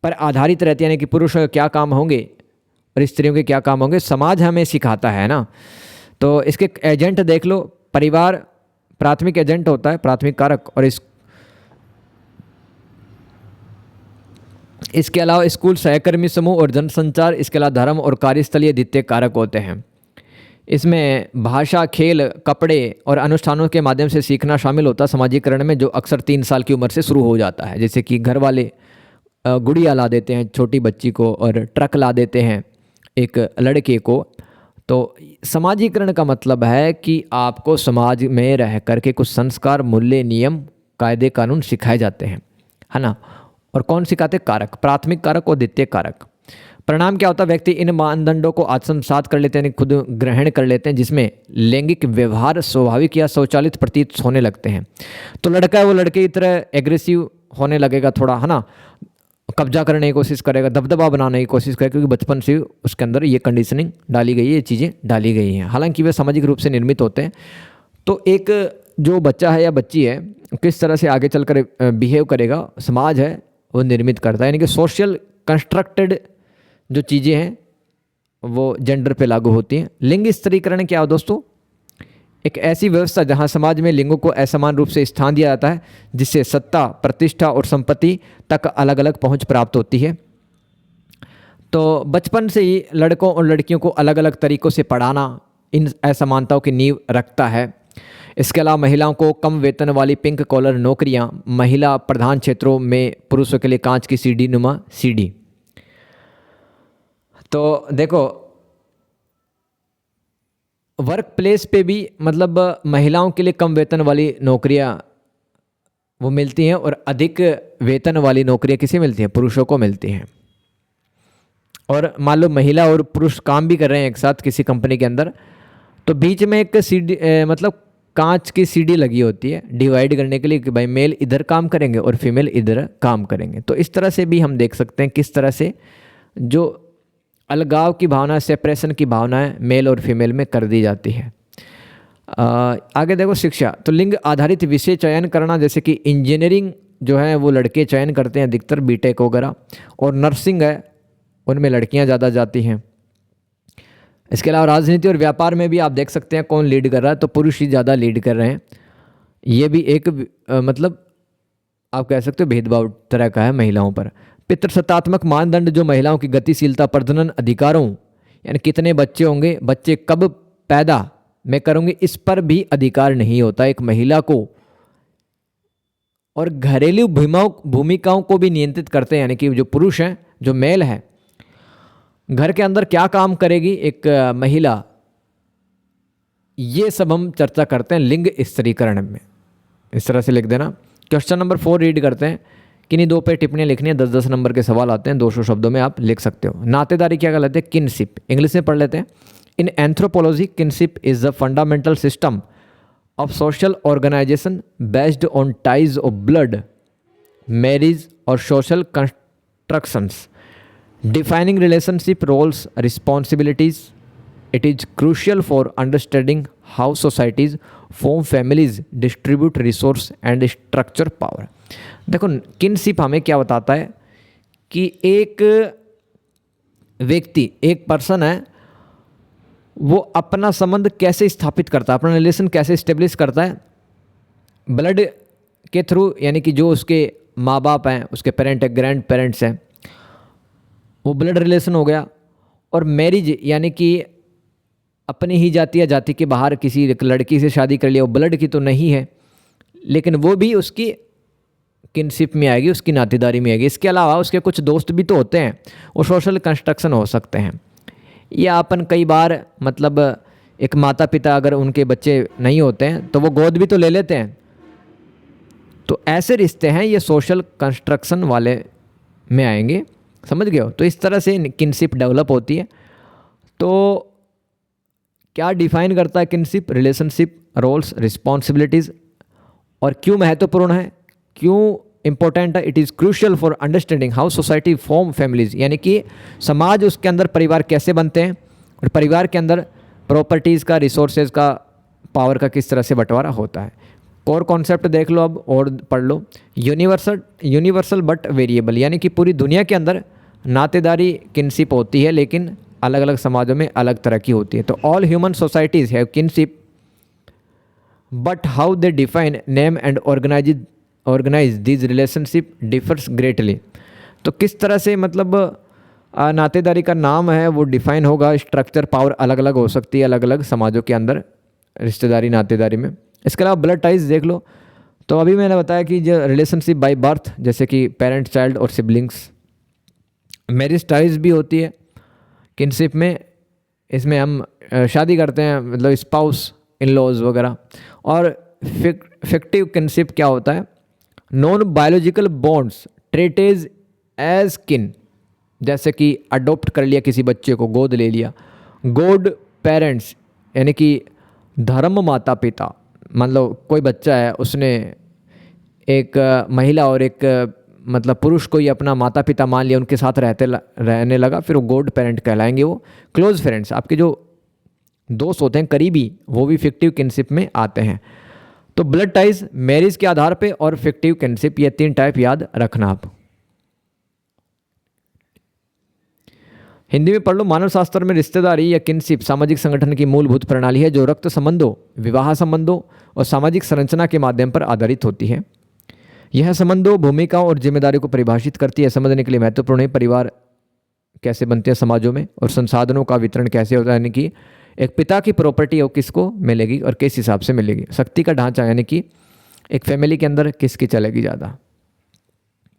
पर आधारित रहती है। यानी कि पुरुष क्या काम होंगे और स्त्रियों के क्या काम होंगे, समाज हमें सिखाता है ना। तो इसके एजेंट देख लो, परिवार प्राथमिक एजेंट होता है, प्राथमिक कारक, और इसके अलावा स्कूल, सहकर्मी समूह और जनसंचार, इसके अलावा धर्म और कार्यस्थलीय द्वितीय कारक होते हैं। इसमें भाषा, खेल, कपड़े और अनुष्ठानों के माध्यम से सीखना शामिल होता है सामाजिकरण में, जो अक्सर 3 साल की उम्र से शुरू हो जाता है। जैसे कि घर वाले गुड़िया ला देते हैं छोटी बच्ची को, और ट्रक ला देते हैं एक लड़के को। तो समाजीकरण का मतलब है कि आपको समाज में रह करके कुछ संस्कार, मूल्य, नियम, कायदे, कानून सिखाए जाते हैं, है ना। और कौन सिखाते, कारक, प्राथमिक कारक और द्वितीय कारक। परिणाम क्या होता है, व्यक्ति इन मानदंडों को आत्मसात कर लेते हैं, खुद ग्रहण कर लेते हैं, जिसमें लैंगिक व्यवहार स्वाभाविक या स्वचालित प्रतीत होने लगते हैं। तो लड़का है वो लड़के की तरह एग्रेसिव होने लगेगा थोड़ा, है ना, कब्जा करने की कोशिश करेगा, दबदबा बनाने की कोशिश करेगा, क्योंकि बचपन से उसके अंदर ये कंडीशनिंग डाली गई है, ये चीज़ें डाली गई हैं। हालांकि वे सामाजिक रूप से निर्मित होते हैं। तो एक जो बच्चा है या बच्ची है किस तरह से आगे चलकर बिहेव करेगा, समाज है वो निर्मित करता है। यानी कि सोशल कंस्ट्रक्टेड जो चीज़ें हैं वो जेंडर पे लागू होती हैं। लिंग स्त्रीकरण क्या है दोस्तों, एक ऐसी व्यवस्था जहां समाज में लिंगों को असमान रूप से स्थान दिया जाता है, जिससे सत्ता, प्रतिष्ठा और संपत्ति तक अलग अलग पहुंच प्राप्त होती है। तो बचपन से ही लड़कों और लड़कियों को अलग अलग तरीक़ों से पढ़ाना इन असमानताओं की नींव रखता है। इसके अलावा महिलाओं को कम वेतन वाली पिंक कॉलर नौकरियां, महिला प्रधान क्षेत्रों में पुरुषों के लिए कांच की सीढ़ी नुमा सीढ़ी। तो देखो, वर्क प्लेस पे भी मतलब महिलाओं के लिए कम वेतन वाली नौकरियां वो मिलती हैं, और अधिक वेतन वाली नौकरियां किसे मिलती हैं, पुरुषों को मिलती हैं। और मान लो महिला और पुरुष काम भी कर रहे हैं एक साथ किसी कंपनी के अंदर, तो बीच में एक सीढ़ी मतलब कांच की सीढ़ी लगी होती है डिवाइड करने के लिए कि भाई मेल इधर काम करेंगे और फीमेल इधर काम करेंगे। तो इस तरह से भी हम देख सकते हैं किस तरह से जो अलगाव की भावना, सेपरेशन की भावना है मेल और फीमेल में कर दी जाती है। आगे देखो शिक्षा, तो लिंग आधारित विषय चयन करना, जैसे कि इंजीनियरिंग जो है वो लड़के चयन करते हैं अधिकतर, बीटेक वगैरह, और नर्सिंग है उनमें लड़कियां ज़्यादा जाती हैं। इसके अलावा राजनीति और व्यापार में भी आप देख सकते हैं कौन लीड कर रहा है, तो पुरुष ही ज़्यादा लीड कर रहे हैं। ये भी एक मतलब आप कह सकते हो भेदभाव तरह का है महिलाओं पर। पितृसत्तात्मक मानदंड जो महिलाओं की गतिशीलता, प्रजनन अधिकारों, यानी कितने बच्चे होंगे, बच्चे कब पैदा मैं करूँगी, इस पर भी अधिकार नहीं होता एक महिला को। और घरेलू भूमिकाओं को भी नियंत्रित करते हैं, यानी कि जो पुरुष हैं, जो मेल है, घर के अंदर क्या काम करेगी एक महिला, ये सब हम चर्चा करते हैं लिंग स्त्रीकरण में। इस तरह से लिख देना। क्वेश्चन नंबर 4 रीड करते हैं। किन्हीं 2 पे टिप्पणियाँ लिखनी है, 10-10 नंबर के सवाल आते हैं, 200 शब्दों में आप लिख सकते हो। नातेदारी क्या कहलाते हैं? किनशिप। इंग्लिश में पढ़ लेते हैं। In anthropology, kinship is the fundamental system of social organisation based on ties of blood, marriage और social constructions, defining relationship roles, responsibilities. It is crucial for understanding how societies form families, distribute resource and structure power. देखो kinship हमें क्या बताता है कि एक व्यक्ति, एक पर्सन है, वो अपना संबंध कैसे स्थापित करता है, अपना रिलेशन कैसे स्टेब्लिश करता है, ब्लड के थ्रू, यानी कि जो उसके माँ बाप हैं, उसके पेरेंट है, ग्रैंड पेरेंट्स हैं, वो ब्लड रिलेशन हो गया। और मैरिज, यानी कि अपनी ही जाति या जाति के बाहर किसी लड़की से शादी कर लिया, वो ब्लड की तो नहीं है, लेकिन वो भी उसकी किनशिप में आएगी, उसकी नातेदारी में आएगी। इसके अलावा उसके कुछ दोस्त भी तो होते हैं, वो सोशल कंस्ट्रक्शन हो सकते हैं। या अपन कई बार मतलब एक माता पिता अगर उनके बच्चे नहीं होते हैं तो वो गोद भी तो ले लेते हैं। तो ऐसे रिश्ते हैं, ये सोशल कंस्ट्रक्शन वाले में आएंगे, समझ गए हो? तो इस तरह से किनशिप डेवलप होती है। तो क्या डिफाइन करता है किनशिप? Relationship, roles, responsibilities. और क्यों महत्वपूर्ण है, क्यों इंपॉर्टेंट है? It is crucial for understanding how society form families, यानी कि समाज, उसके अंदर परिवार कैसे बनते हैं, और परिवार के अंदर प्रॉपर्टीज़ का, रिसोर्सेज का, पावर का किस तरह से बंटवारा होता है। कोर कॉन्सेप्ट देख लो अब और पढ़ लो। यूनिवर्सल बट वेरिएबल, यानी कि पूरी दुनिया के अंदर नातेदारी किनशिप होती है, लेकिन अलग अलग समाजों में अलग तरह की होती है। तो all human societies have kinship, but how they define, name and organise this relationship differs greatly. तो किस तरह से मतलब नातेदारी का नाम है वो डिफाइन होगा, स्ट्रक्चर, पावर अलग अलग हो सकती है अलग अलग समाजों के अंदर, रिश्तेदारी, नातेदारी में। इसके अलावा ब्लड टाइज देख लो। तो अभी मैंने बताया कि जो रिलेशनशिप बाय बर्थ, जैसे कि पेरेंट, चाइल्ड और सिबलिंग्स। मैरिज टाइज भी होती है किनशिप में, इसमें हम शादी करते हैं, मतलब स्पाउस, इन लॉज वगैरह। और फिक्टिव किनशिप क्या होता है? Non biological bonds treated as kin, जैसे कि अडॉप्ट कर लिया किसी बच्चे को, गोद ले लिया। गॉड पेरेंट्स, यानी कि धर्म माता पिता, मतलब कोई बच्चा है, उसने एक महिला और एक मतलब पुरुष को ही अपना माता पिता मान लिया, उनके साथ रहने लगा, फिर वो गॉड पेरेंट कहलाएंगे। वो क्लोज फ्रेंड्स, आपके जो दोस्त होते हैं करीबी, वो भी फिक्टिव किनशिप में आते हैं। तो ब्लड टाइज, मैरिज के आधार पे, और फिक्टिव किनशिप, ये 3 टाइप याद रखना आप। हिंदी में पढ़ लो। मानव शास्त्र में रिश्तेदारी या किनशिप सामाजिक संगठन की मूलभूत प्रणाली है जो रक्त संबंधों, विवाह संबंधों और सामाजिक संरचना के माध्यम पर आधारित होती है। यह संबंधों, भूमिकाओं और जिम्मेदारियों को परिभाषित करती है। समझने के लिए महत्वपूर्ण है परिवार कैसे बनते हैं समाजों में, और संसाधनों का वितरण कैसे होता है, यानी कि एक पिता की प्रॉपर्टी वो किसको मिलेगी और किस हिसाब से मिलेगी। शक्ति का ढांचा, यानी कि एक फैमिली के अंदर किसकी चलेगी ज़्यादा।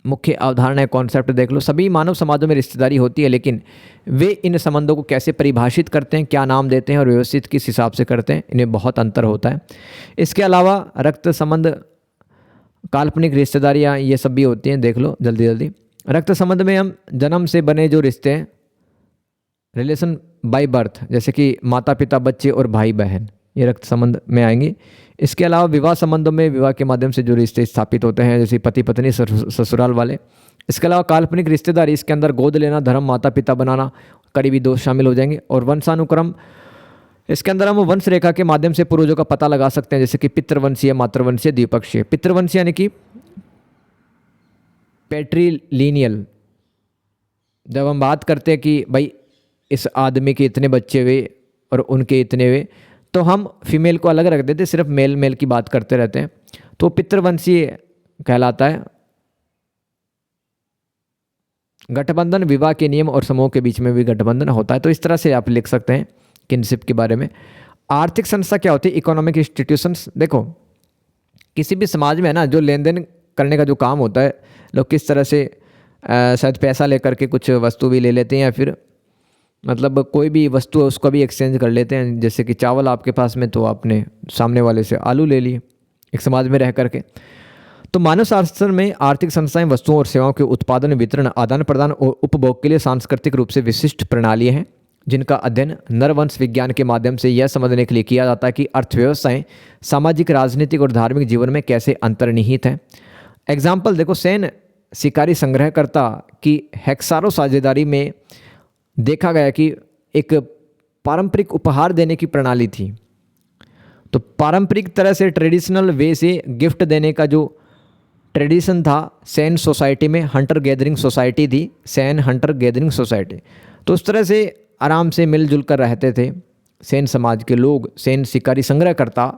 मुख्य अवधारणा, कॉन्सेप्ट देख लो। सभी मानव समाजों में रिश्तेदारी होती है, लेकिन वे इन संबंधों को कैसे परिभाषित करते हैं, क्या नाम देते हैं और व्यवस्थित किस हिसाब से करते हैं, इन्हें बहुत अंतर होता है। इसके अलावा रक्त संबंध, काल्पनिक रिश्तेदारियाँ, ये सब भी होती हैं, देख लो जल्दी जल्दी। रक्त संबंध में हम जन्म से बने जो रिश्ते हैं, रिलेशन बाय बर्थ, जैसे कि माता पिता, बच्चे और भाई बहन, ये रक्त संबंध में आएंगे। इसके अलावा विवाह संबंधों में विवाह के माध्यम से जो रिश्ते स्थापित होते हैं, जैसे पति पत्नी, ससुराल वाले। इसके अलावा काल्पनिक रिश्तेदारी, इसके अंदर गोद लेना, धर्म, माता पिता बनाना, करीबी दोस्त शामिल हो जाएंगे। और वंशानुक्रम, इसके अंदर हम वंश रेखा के माध्यम से पूर्वजों का पता लगा सकते हैं, जैसे कि पितृवंशीय, मातृवंशीय, द्विपक्षीय। पितृवंशीय यानी कि पैट्रीलिनियल, जब हम बात करते हैं कि भाई इस आदमी के इतने बच्चे हुए और उनके इतने हुए, तो हम फीमेल को अलग रख देते, सिर्फ मेल मेल की बात करते रहते हैं, तो पितृवंशीय कहलाता है। गठबंधन विवाह के नियम और समूह के बीच में भी गठबंधन होता है, तो इस तरह से आप लिख सकते हैं किनशिप के बारे में। आर्थिक संस्था क्या होती है? Economic institutions. देखो किसी भी समाज में है ना, जो लेन देन करने का जो काम होता है, लोग किस तरह से शायद पैसा लेकर के कुछ वस्तु भी ले लेते हैं, या फिर मतलब कोई भी वस्तु है उसका भी एक्सचेंज कर लेते हैं। जैसे कि चावल आपके पास में, तो आपने सामने वाले से आलू ले लिए एक समाज में रह करके। तो मानव शास्त्र में आर्थिक संस्थाएं वस्तुओं और सेवाओं के उत्पादन, वितरण, आदान प्रदान और उपभोग के लिए सांस्कृतिक रूप से विशिष्ट प्रणालियां हैं, जिनका अध्ययन नरवंश विज्ञान के माध्यम से यह समझने के लिए किया जाता है कि अर्थव्यवस्थाएं सामाजिक, राजनीतिक और धार्मिक जीवन में कैसे अंतर्निहित हैं। एग्जाम्पल देखो, सैन शिकारी संग्रहकर्ता की हेक्सारो साझेदारी में देखा गया कि एक पारंपरिक उपहार देने की प्रणाली थी। तो पारंपरिक तरह से ट्रेडिशनल वे से गिफ्ट देने का जो ट्रेडिशन था सैन सोसाइटी में, हंटर गैदरिंग सोसाइटी थी, सैन हंटर गैदरिंग सोसाइटी, तो उस तरह से आराम से मिलजुल कर रहते थे सैन समाज के लोग, सैन शिकारी संग्रहकर्ता,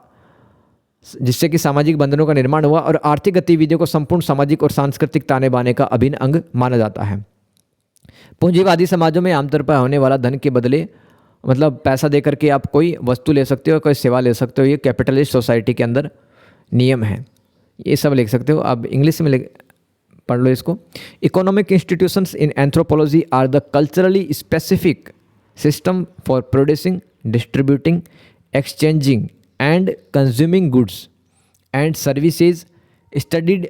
जिससे कि सामाजिक बंधनों का निर्माण हुआ और आर्थिक गतिविधियों को संपूर्ण सामाजिक और सांस्कृतिक ताने बाने का अभिन्न अंग माना जाता है। पूंजीवादी समाजों में आमतौर पर होने वाला धन के बदले, मतलब पैसा देकर के आप कोई वस्तु ले सकते हो, कोई सेवा ले सकते हो, ये कैपिटलिस्ट सोसाइटी के अंदर नियम है। ये सब लिख सकते हो, आप इंग्लिश में पढ़ लो इसको। Economic institutions in anthropology are the culturally specific system for producing, distributing, exchanging and consuming goods and services studied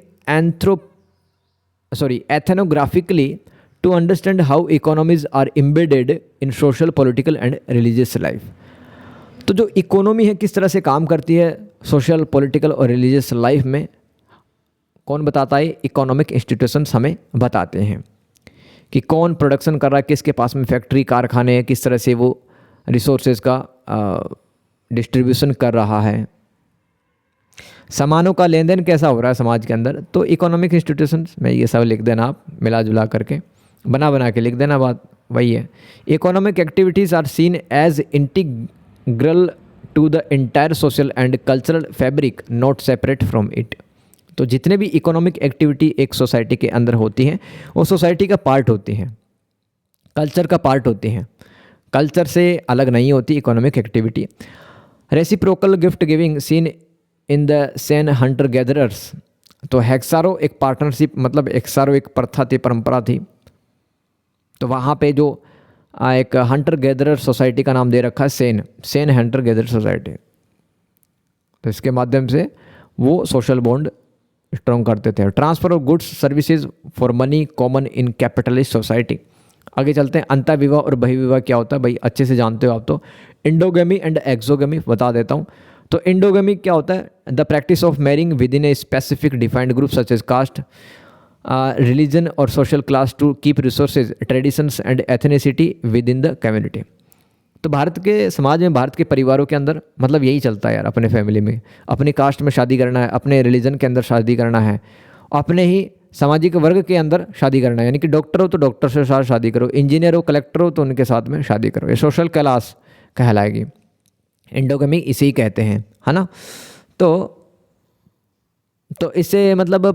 ethnographically to understand how economies are embedded in social, political and religious life। तो जो economy है किस तरह से काम करती है social, political और रिलीजियस लाइफ में, कौन बताता है? इकोनॉमिक इंस्टीट्यूशंस हमें बताते हैं कि कौन प्रोडक्शन कर रहा है, किसके पास में फैक्ट्री, कारखाने हैं, किस तरह से वो रिसोर्सेज का डिस्ट्रीब्यूशन कर रहा है, सामानों का लेन देन कैसा हो रहा है समाज के अंदर। तो इकोनॉमिक इंस्टीट्यूशंस में ये सब लिख देना, आप मिला जुला करके बना के लिख देना, बात वही है। Economic activities are seen as integral to the entire social and cultural fabric, not separate from it. तो जितने भी इकोनॉमिक एक्टिविटी एक सोसाइटी के अंदर होती हैं, वो सोसाइटी का पार्ट होती हैं, कल्चर का पार्ट होती हैं, कल्चर से अलग नहीं होती economic activity. Reciprocal gift giving seen in the San hunter gatherers. तो हेक्सारो एक पार्टनरशिप, मतलब हेक्सारो एक प्रथा थी, परंपरा थी। तो वहाँ पे जो एक हंटर गैदरर सोसाइटी का नाम दे रखा है सैन हंटर गैदरर सोसाइटी। तो इसके माध्यम से वो सोशल बॉन्ड स्ट्रॉन्ग करते थे। Transfer of goods services for money common in capitalist society. आगे चलते हैं, अंतःविवाह और बहिर्विवाह क्या होता है भाई, अच्छे से जानते हो आप तो। इंडोगेमी एंड एक्सोगेमी बता देता हूँ। तो इंडोगेमी क्या होता है? The practice of marrying within a specific defined group such as caste, religion और social class to keep resources, traditions and ethnicity within the community. तो भारत के समाज में, भारत के परिवारों के अंदर मतलब यही चलता है यार, अपने फैमिली में, अपनी कास्ट में शादी करना है, अपने रिलीजन के अंदर शादी करना है, अपने ही सामाजिक वर्ग के अंदर शादी करना है। यानी कि डॉक्टर हो तो डॉक्टर से साथ शादी करो, इंजीनियर हो, कलेक्टर हो तो उनके साथ में शादी करो, ये सोशल क्लास कहलाएगी। इंडोगमी इसे ही कहते हैं, है ना। तो इससे मतलब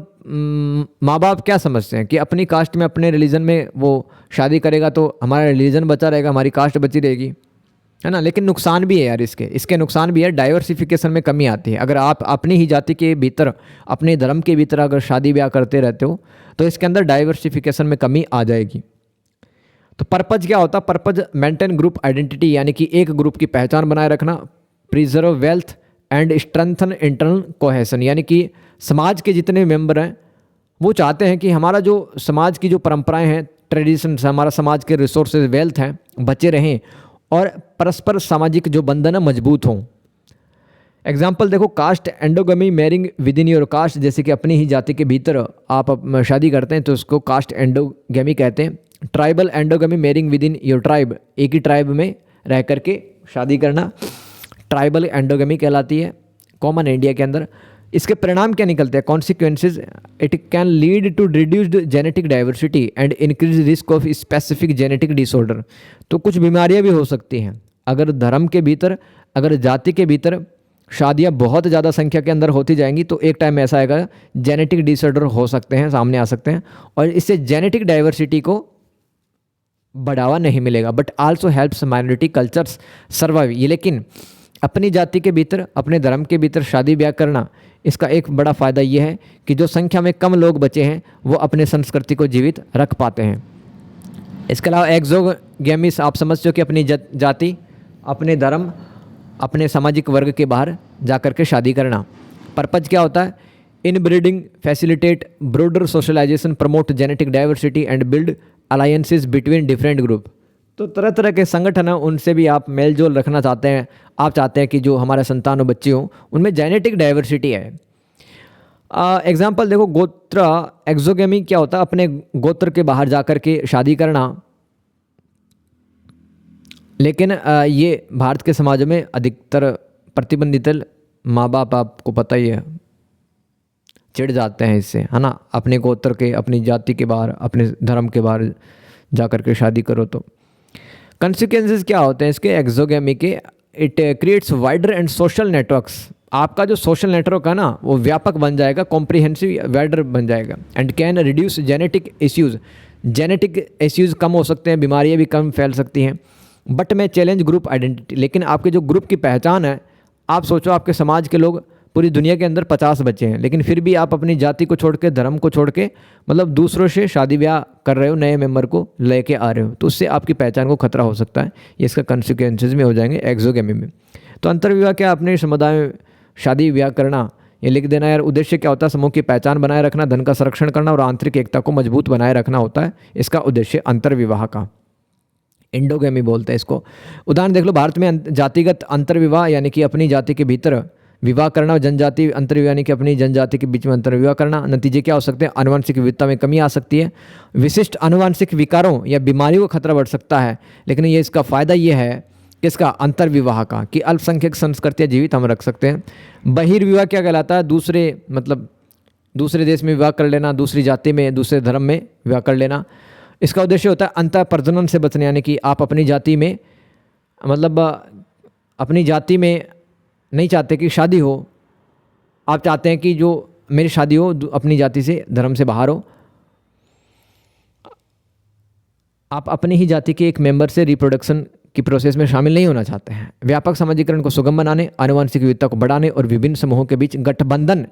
माँ बाप क्या समझते हैं कि अपनी कास्ट में, अपने रिलीजन में वो शादी करेगा तो हमारा रिलीजन बचा रहेगा, हमारी कास्ट बची रहेगी, है ना। लेकिन नुकसान भी है यार, इसके नुकसान भी है। डाइवर्सिफिकेशन में कमी आती है। अगर आप अपनी ही जाति के भीतर, अपने धर्म के भीतर अगर शादी ब्याह करते रहते हो तो इसके अंदर डाइवर्सिफिकेशन में कमी आ जाएगी। तो पर्पज क्या होता है? पर्पज मेंटेन ग्रुप आइडेंटिटी, यानी कि एक ग्रुप की पहचान बनाए रखना, preserve wealth and strengthen internal cohesion, यानी कि समाज के जितने मेंबर हैं वो चाहते हैं कि हमारा जो समाज की जो परंपराएं हैं, ट्रेडिशन, हमारा समाज के रिसोर्सेज, वेल्थ हैं, बचे रहें और परस्पर सामाजिक जो बंधन है मजबूत हों। एग्जाम्पल देखो, caste endogamy, marrying within your caste, जैसे कि अपनी ही जाति के भीतर आप शादी करते हैं तो उसको कास्ट एंडोगमी कहते हैं। Tribal endogamy, marrying within your tribe, एक ही ट्राइब में रह करके शादी करना ट्राइबल एंडोगेमी कहलाती है, कॉमन इंडिया के अंदर। इसके परिणाम क्या निकलते हैं? Consequences, it can lead to reduced genetic diversity and increase risk of specific genetic disorder. तो कुछ बीमारियां भी हो सकती हैं अगर धर्म के भीतर, अगर जाति के भीतर शादियां बहुत ज़्यादा संख्या के अंदर होती जाएंगी तो एक टाइम ऐसा आएगा जेनेटिक डिसऑर्डर हो सकते हैं, सामने आ सकते हैं, और इससे जेनेटिक डाइवर्सिटी को बढ़ावा नहीं मिलेगा। But also helps minority cultures survive. ये लेकिन अपनी जाति के भीतर, अपने धर्म के भीतर शादी ब्याह करना, इसका एक बड़ा फ़ायदा ये है कि जो संख्या में कम लोग बचे हैं वो अपने संस्कृति को जीवित रख पाते हैं। इसके अलावा एक्सोगेमिस, आप समझते हो कि अपनी जाति, अपने धर्म, अपने सामाजिक वर्ग के बाहर जाकर के शादी करना। पर्पज क्या होता है? Inbreeding facilitate broader socialisation, promote genetic diversity and build alliances between different group. तो तरह तरह के संगठन हैं, उनसे भी आप मेल जोल रखना चाहते हैं, आप चाहते हैं कि जो हमारे संतान और बच्चे हों उनमें जेनेटिक डाइवर्सिटी है। एग्जाम्पल देखो, गोत्र एक्सोगेमी क्या होता है? अपने गोत्र के बाहर जाकर के शादी करना। लेकिन ये भारत के समाज में अधिकतर प्रतिबंधित, माँ बाप आपको पता ही है चिढ़ जाते हैं इससे, है ना, अपने गोत्र के, अपनी जाति के बाहर, अपने धर्म के बाहर जा कर के शादी करो। तो कंसिक्वेंसेस क्या होते हैं इसके एक्सोगेमी के? It creates wider and social networks. आपका जो सोशल नेटवर्क है ना वो व्यापक बन जाएगा, कॉम्प्रिहेंसिव वाइडर बन जाएगा। And can reduce genetic issues, genetic issues कम हो सकते हैं, बीमारियाँ भी कम फैल सकती हैं। बट मैं चैलेंज ग्रुप आइडेंटिटी, लेकिन आपके जो ग्रुप की पहचान है, आप सोचो आपके समाज के लोग पूरी दुनिया के अंदर 50 बच्चे हैं, लेकिन फिर भी आप अपनी जाति को छोड़ के, धर्म को छोड़ के, मतलब दूसरों से शादी ब्याह कर रहे हो, नए मेंबर को लेके आ रहे हो, तो उससे आपकी पहचान को खतरा हो सकता है। ये इसका कॉन्सिक्वेंसेज में हो जाएंगे एक्सोगेमी में। तो अंतर्विवाह क्या? अपने समुदाय में शादी ब्याह करना, ये लिख देना यार। उद्देश्य क्या होता है? समूह की पहचान बनाए रखना, धन का संरक्षण करना और आंतरिक एकता को मजबूत बनाए रखना होता है इसका उद्देश्य अंतर्विवाह का। इंडोगेमी बोलते हैं इसको। उदाहरण देख लो, भारत में जातिगत अंतर्विवाह यानी कि अपनी जाति के भीतर विवाह करना, और जनजाति अंतर्विवाह यानी कि अपनी जनजाति के बीच में अंतर्विवाह करना। नतीजे क्या हो सकते हैं? आनुवंशिक विविधता में कमी आ सकती है, विशिष्ट आनुवंशिक विकारों या बीमारियों का खतरा बढ़ सकता है। लेकिन ये इसका फ़ायदा ये है किसका? अंतर्विवाह का, कि अल्पसंख्यक संस्कृतियाँ जीवित हम रख सकते हैं। बहिर्विवाह क्या कहलाता है? दूसरे देश में विवाह कर लेना, दूसरी जाति में, दूसरे धर्म में विवाह कर लेना। इसका उद्देश्य होता है अंतः प्रजनन से बचने, यानी कि आप अपनी जाति में, मतलब अपनी जाति में नहीं चाहते कि शादी हो, आप चाहते हैं कि जो मेरी शादी हो अपनी जाति से, धर्म से बाहर हो। आप अपनी ही जाति के एक मेंबर से रिप्रोडक्शन की प्रोसेस में शामिल नहीं होना चाहते हैं। व्यापक सामाजिकरण को सुगम बनाने, आनुवंशिक विविधता को बढ़ाने और विभिन्न समूहों के बीच गठबंधन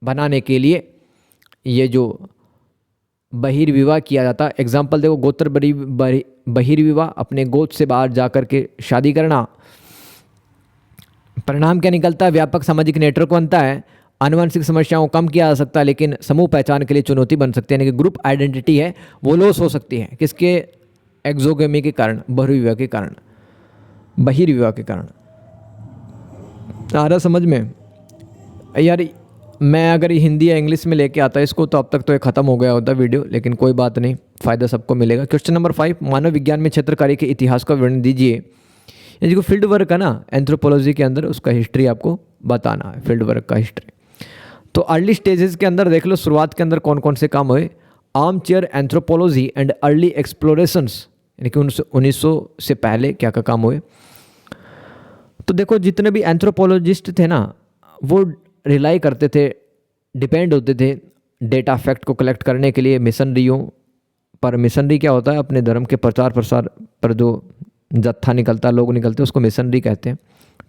बनाने के लिए ये जो बहिर्विवाह किया जाता है। एग्जाम्पल देखो, गोत्र बहिर्विवाह, अपने गोत्र से बाहर जाकर के शादी करना। परिणाम क्या निकलता है? व्यापक सामाजिक नेटवर्क बनता है, आनुवंशिक समस्याओं को कम किया जा सकता है, लेकिन समूह पहचान के लिए चुनौती बन सकती है, यानी कि ग्रुप आइडेंटिटी है वो लॉस हो सकती है। किसके? एक्सोगेमी के कारण, बहिर्विवाह के कारण, बहिर्विवाह के कारण। आ रहा समझ में? यार मैं अगर हिंदी या इंग्लिश में लेके आता इसको तो अब तक तो ये ख़त्म हो गया होता वीडियो, लेकिन कोई बात नहीं, फ़ायदा सबको मिलेगा। क्वेश्चन नंबर 5, मानव विज्ञान में क्षेत्र कार्य के इतिहास का वर्णन दीजिए। ये जो फील्ड वर्क है ना एंथ्रोपोलॉजी के अंदर, उसका हिस्ट्री आपको बताना है, फील्ड वर्क का हिस्ट्री। तो अर्ली स्टेजेस के अंदर देख लो, शुरुआत के अंदर कौन कौन से काम हुए। Arm chair anthropology and early explorations, यानी कि 1900 से पहले क्या क्या काम हुए। तो देखो, जितने भी एंथ्रोपोलॉजिस्ट थे ना वो रिलाई करते थे, डिपेंड होते थे डेटा फैक्ट को कलेक्ट करने के लिए मिशनरियों पर। मिशनरी क्या होता है? अपने धर्म के प्रचार प्रसार पर जो जत्था निकलता है, लोग निकलते हैं, उसको मिशनरी कहते हैं।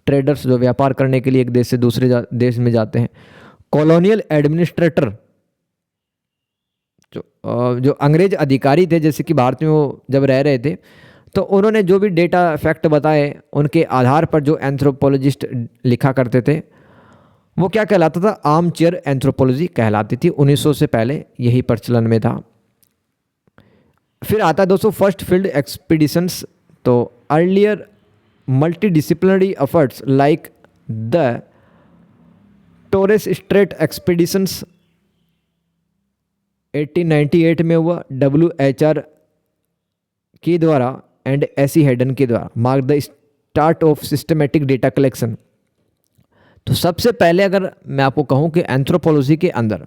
ट्रेडर्स जो व्यापार करने के लिए एक देश से दूसरे देश में जाते हैं। कॉलोनियल एडमिनिस्ट्रेटर, जो अंग्रेज अधिकारी थे, जैसे कि भारत में वो जब रह रहे थे, तो उन्होंने जो भी डेटा फैक्ट बताए उनके आधार पर जो एंथ्रोपोलॉजिस्ट लिखा करते थे वो क्या कहलाता था? आर्म चेयर एंथ्रोपोलॉजी कहलाती थी। 1900 से पहले यही प्रचलन में था। फिर आता है दोस्तों फर्स्ट फील्ड एक्सपीडिशंस। तो earlier multidisciplinary efforts like the Torres Strait expeditions 1898 में हुआ, WHR के द्वारा एंड एसी हेडन के द्वारा। Mark the start of systematic data collection. तो सबसे पहले अगर मैं आपको कहूँ कि एंथ्रोपोलॉजी के अंदर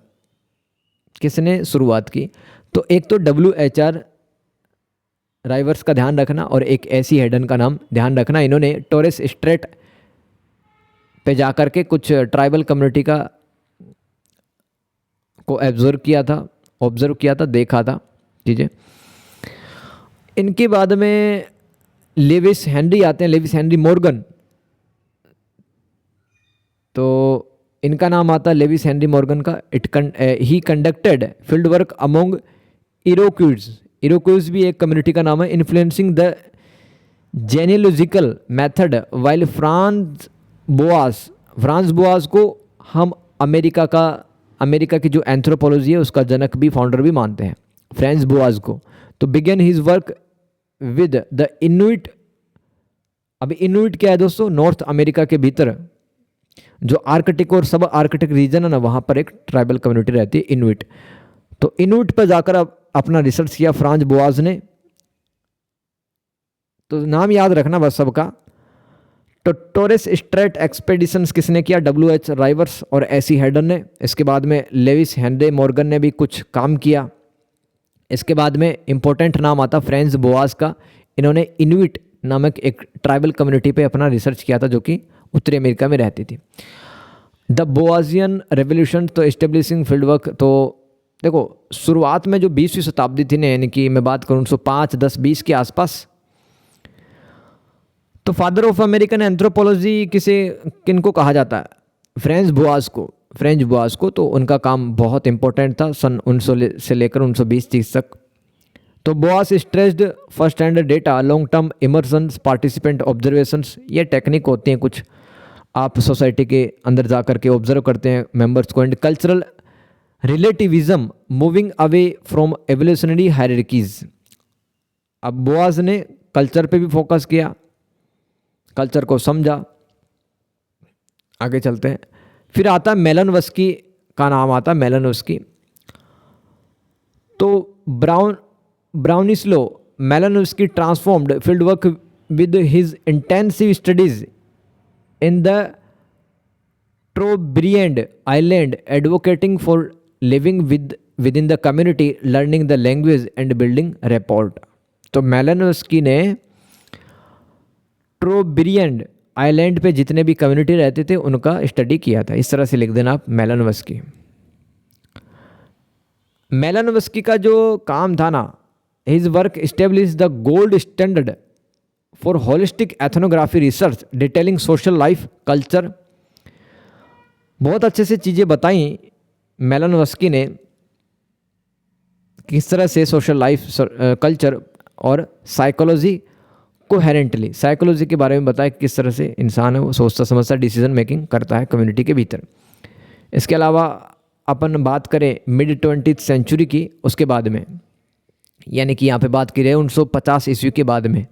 किसने शुरुआत की, तो एक तो WHR राइवर्स का ध्यान रखना और एक एसी हेडन का नाम ध्यान रखना। इन्होंने टोरेस स्ट्रेट पे जाकर के कुछ ट्राइबल कम्युनिटी को ऑब्जर्व किया था, देखा था चीज़ें। इनके बाद में लेविस हेनरी आते हैं, लेविस हेनरी मॉर्गन। तो इनका नाम आता है लेविस हेनरी मॉर्गन का। He conducted field work among Iroquois भी एक कम्युनिटी का नाम है, influencing the genealogical method. While Franz Boas को हम अमेरिका की जो एंथ्रोपोलॉजी है उसका जनक भी, फाउंडर भी मानते हैं, फ्रांस बोआस को। तो began his work with the Inuit. अब इनुइट क्या है दोस्तों? नॉर्थ अमेरिका के भीतर जो आर्कटिक और सब आर्कटिक रीजन है ना, वहाँ पर एक ट्राइबल कम्युनिटी रहती है, इनुइट। तो इनुइट पर जाकर अब अपना रिसर्च किया फ्रांस बोआज ने। तो नाम याद रखना बस सबका। तो टोरेस स्ट्रेट एक्सपेडिशंस किसने किया? WH राइवर्स और एसी हेडन ने। इसके बाद में लेविस हेनरी मॉर्गन ने भी कुछ काम किया। इसके बाद में इंपॉर्टेंट नाम आता फ्रांस बोआज का। इन्होंने इनुइट नामक एक ट्राइबल कम्युनिटी पे अपना रिसर्च किया था जो कि उत्तरी अमेरिका में रहती थी। द बोआजियन रेवोल्यूशन, तो एस्टेब्लिशिंग फील्ड वर्क। तो देखो शुरुआत में जो 20वीं शताब्दी थी ना, यानी कि मैं बात करूँ 1905, 10, 20 के आसपास, तो फादर ऑफ अमेरिकन एंथ्रोपोलॉजी किनको कहा जाता है? फ्रांस बोआज को। तो उनका काम बहुत इंपॉर्टेंट था सन 1900 से लेकर 1920-30 तक। तो Boas stressed first hand data, long term immersions, participant observations. ये टेक्निक होती हैं कुछ, आप सोसाइटी के अंदर जा कर के ऑब्जर्व करते हैं मेंबर्स को। And cultural relativism, moving away from evolutionary hierarchies. अब बोआज ने कल्चर पे भी फोकस किया, कल्चर को समझा। आगे चलते हैं। फिर आता है मेलानोव्स्की का नाम आता है, मेलानोव्स्की। तो Bronislaw Malinowski transformed field work with his intensive studies in the Trobriand island, advocating for living within the community, learning the language and building rapport. तो मेलानोव्स्की ने ट्रोब्रिएंड आइलैंड पे जितने भी कम्युनिटी रहते थे उनका स्टडी किया था। इस तरह से लिख देना आप मेलानोव्स्की। मेलानोव्स्की का जो काम था ना, his work establish the gold standard for holistic ethnography research detailing social life culture. बहुत अच्छे से चीज़ें बताई मेलानोव्स्की ने, किस तरह से सोशल लाइफ, कल्चर और साइकोलॉजी कोहेरेंटली, साइकोलॉजी के बारे में बताया किस तरह से इंसान है वो सोचता समझता डिसीजन मेकिंग करता है कम्युनिटी के भीतर। इसके अलावा अपन बात करें मिड 20th सेंचुरी की, उसके बाद में, यानी कि यहाँ पे बात की रहे 1950 ईस्वी के बाद में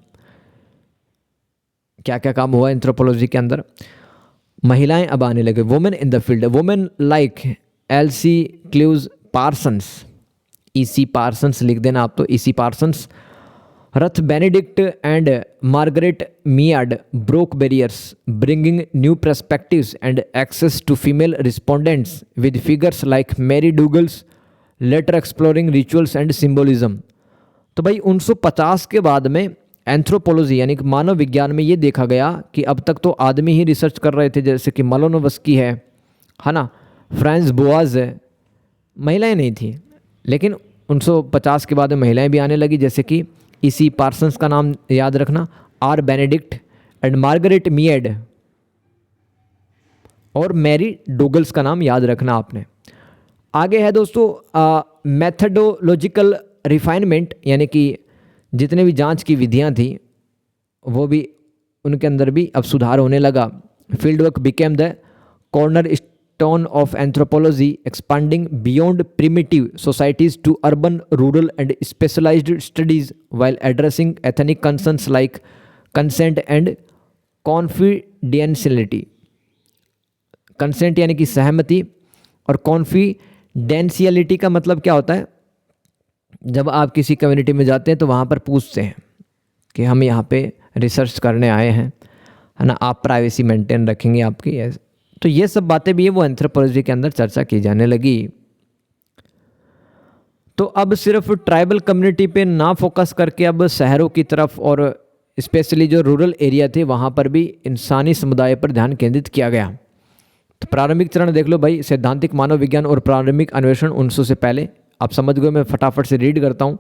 क्या क्या काम हुआ एंथ्रोपोलॉजी के अंदर। महिलाएं अब आने लगे, women in the field, women like Elsie Clews Parsons, EC Parsons लिख देना आप, तो EC Parsons, Ruth Benedict and Margaret Mead broke barriers, bringing new perspectives and access to female respondents with figures like Mary Douglas, later exploring rituals and symbolism. तो भाई 1950 के बाद में anthropology यानी कि मानव विज्ञान में ये देखा गया कि अब तक तो आदमी ही रिसर्च कर रहे थे, जैसे कि मेलानोव्स्की है ना, फ्रांस बोआज है, महिलाएं नहीं थी। लेकिन 1950 के बाद में महिलाएं भी आने लगी, जैसे कि EC पार्सन्स का नाम याद रखना, R बेनेडिक्ट एंड मार्गरेट मियाड, और मैरी डोगल्स का नाम याद रखना आपने। आगे है दोस्तों मेथडोलॉजिकल रिफाइनमेंट, यानी कि जितने भी जांच की विधियां थी वो भी, उनके अंदर भी अब सुधार होने लगा। Fieldwork became the cornerstone of anthropology, expanding beyond primitive societies to urban, rural and specialised studies while addressing ethnic concerns like consent and confidentiality। Consent यानी कि सहमति, और कॉन्फिडेंशियलिटी का मतलब क्या होता है? जब आप किसी कम्युनिटी में जाते हैं तो वहाँ पर पूछते हैं कि हम यहाँ पे रिसर्च करने आए हैं, है ना, आप प्राइवेसी मेंटेन रखेंगे आपकी। तो ये सब बातें भी है वो एंथ्रोपोलॉजी के अंदर चर्चा की जाने लगी। तो अब सिर्फ ट्राइबल कम्युनिटी पे ना फोकस करके अब शहरों की तरफ और स्पेशली जो रूरल एरिया थे वहाँ पर भी इंसानी समुदाय पर ध्यान केंद्रित किया गया। तो प्रारंभिक चरण देख लो भाई, सैद्धांतिक मानव विज्ञान और प्रारंभिक अन्वेषण 1900 से पहले। आप समझ गए, मैं फटाफट से रीड करता हूँ।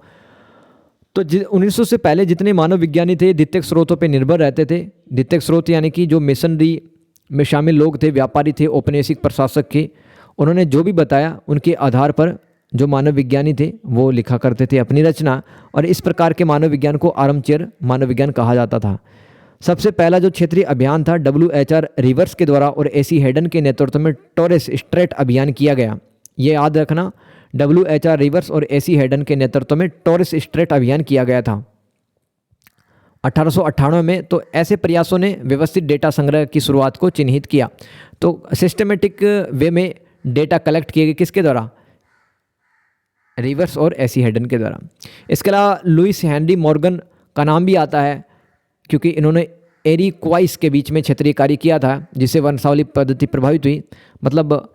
तो 1900 से पहले जितने मानव विज्ञानी थे द्वितीयक स्रोतों पर निर्भर रहते थे। द्वितीयक स्रोत यानी कि जो मिशनरी में शामिल लोग थे, व्यापारी थे, औपनिवेशिक प्रशासक थे, उन्होंने जो भी बताया उनके आधार पर जो मानव विज्ञानी थे वो लिखा करते थे अपनी रचना। और इस प्रकार के मानव विज्ञान को आर्मचेयर मानव विज्ञान कहा जाता था। सबसे पहला जो क्षेत्रीय अभियान था WHR रिवर्स के द्वारा और AC हेडन के नेतृत्व में टॉरेस स्ट्रेट अभियान किया गया। ये याद रखना, WHR रिवर्स और AC हेडन के नेतृत्व में टॉरेस स्ट्रेट अभियान किया गया था 1898 में। तो ऐसे प्रयासों ने व्यवस्थित डेटा संग्रह की शुरुआत को चिन्हित किया। तो सिस्टमेटिक वे में डेटा कलेक्ट किए गए किसके द्वारा? रिवर्स और AC हेडन के द्वारा। इसके अलावा लुइस हेनरी मॉर्गन का नाम भी आता है क्योंकि इन्होंने एरिक्वाइस के बीच में क्षेत्रीय कार्य किया था जिससे वंशावली पद्धति प्रभावित हुई। मतलब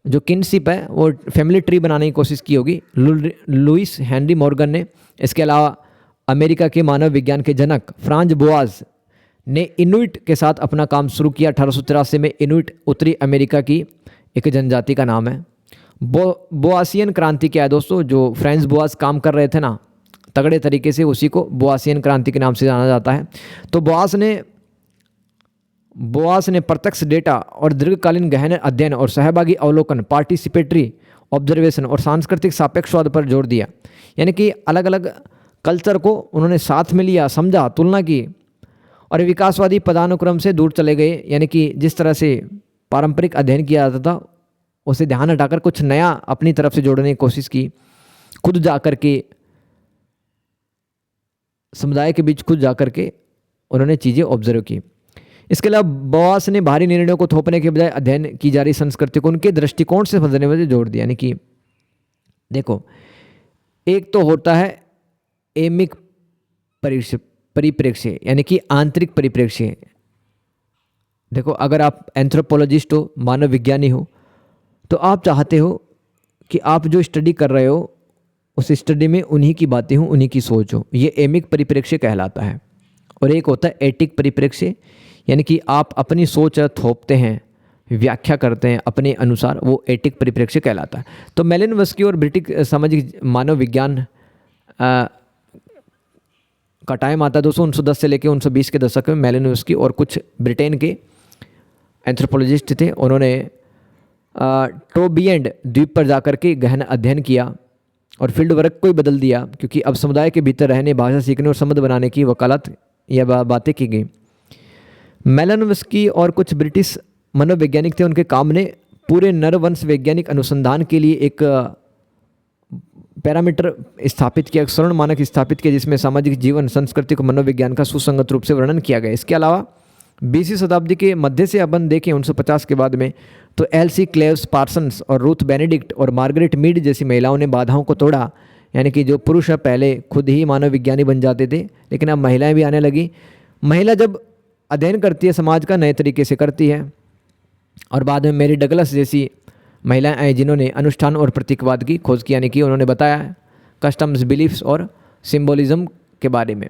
जो किनशिप है वो फैमिली ट्री बनाने की कोशिश की होगी लुइस हेनरी मॉर्गन ने। इसके अलावा अमेरिका के मानव विज्ञान के जनक फ्रांज बोआज ने इनुइट के साथ अपना काम शुरू किया 1883 में। इनुइट उत्तरी अमेरिका की एक जनजाति का नाम है। बोआसियन क्रांति क्या है दोस्तों? जो फ्रांज बोआज काम कर रहे थे ना तगड़े तरीके से, उसी को बोआसियन क्रांति के नाम से जाना जाता है। तो बोआस ने प्रत्यक्ष डेटा और दीर्घकालीन गहन अध्ययन और सहभागी अवलोकन, पार्टिसिपेटरी ऑब्जर्वेशन और सांस्कृतिक सापेक्षवाद पर जोर दिया। यानी कि अलग अलग कल्चर को उन्होंने साथ में लिया, समझा, तुलना की और विकासवादी पदानुक्रम से दूर चले गए। यानी कि जिस तरह से पारंपरिक अध्ययन किया जाता था उसे ध्यान हटाकर कुछ नया अपनी तरफ से जोड़ने की कोशिश की। खुद जाकर के समुदाय के बीच खुद जाकर के उन्होंने चीज़ें ऑब्जर्व की। इसके अलावा बोआस ने बाहरी निर्णयों को थोपने के बजाय अध्ययन की जा रही संस्कृति को उनके दृष्टिकोण से समझने में जोर दिया। यानी कि देखो, एक तो होता है एमिक परिप्रेक्ष्य यानी कि आंतरिक परिप्रेक्ष्य। देखो, अगर आप एंथ्रोपोलॉजिस्ट हो, मानव विज्ञानी हो, तो आप चाहते हो कि आप जो स्टडी कर रहे हो उस स्टडी में उन्हीं की बातें हों, उन्हीं की सोच हो। ये एमिक परिप्रेक्ष्य कहलाता है। और एक होता है एटिक परिप्रेक्ष्य, यानी कि आप अपनी सोच थोपते हैं, व्याख्या करते हैं अपने अनुसार, वो एटिक परिप्रेक्ष्य कहलाता है। तो मेलिनोव्स्की और ब्रिटिश सामाजिक मानव विज्ञान का टाइम आता है दोस्तों 1910 से लेकर 1920 के दशक में। मेलिनोव्स्की और कुछ ब्रिटेन के एंथ्रोपोलॉजिस्ट थे, उन्होंने टोबिएंड द्वीप पर जाकर के गहन अध्ययन किया और फील्ड वर्क को ही बदल दिया क्योंकि अब समुदाय के भीतर रहने, भाषा सीखने और संबंध बनाने की वकालत या बातें की गई। मेलिनोव्स्की और कुछ ब्रिटिश मनोवैज्ञानिक थे, उनके काम ने पूरे नरवंश वैज्ञानिक अनुसंधान के लिए एक पैरामीटर स्थापित किया, एक सरल मानक स्थापित किया जिसमें सामाजिक जीवन, संस्कृति और मनोविज्ञान का सुसंगत रूप से वर्णन किया गया। इसके अलावा 20वीं शताब्दी के मध्य से अपन देखें 1950 के बाद में तो LC क्लेव्स पार्सन्स और रूथ बेनेडिक्ट और मार्गरेट मीड जैसी महिलाओं ने बाधाओं को तोड़ा। यानी कि जो पुरुष पहले खुद ही मानव विज्ञानी बन जाते थे, लेकिन अब महिलाएं भी आने लगी। महिला जब अध्ययन करती है समाज का, नए तरीके से करती है। और बाद में मेरी डगलस जैसी महिलाएं आई जिन्होंने अनुष्ठान और प्रतीकवाद की खोज की, यानी कि उन्होंने बताया कस्टम्स, बिलीफ्स और सिंबोलिज्म के बारे में।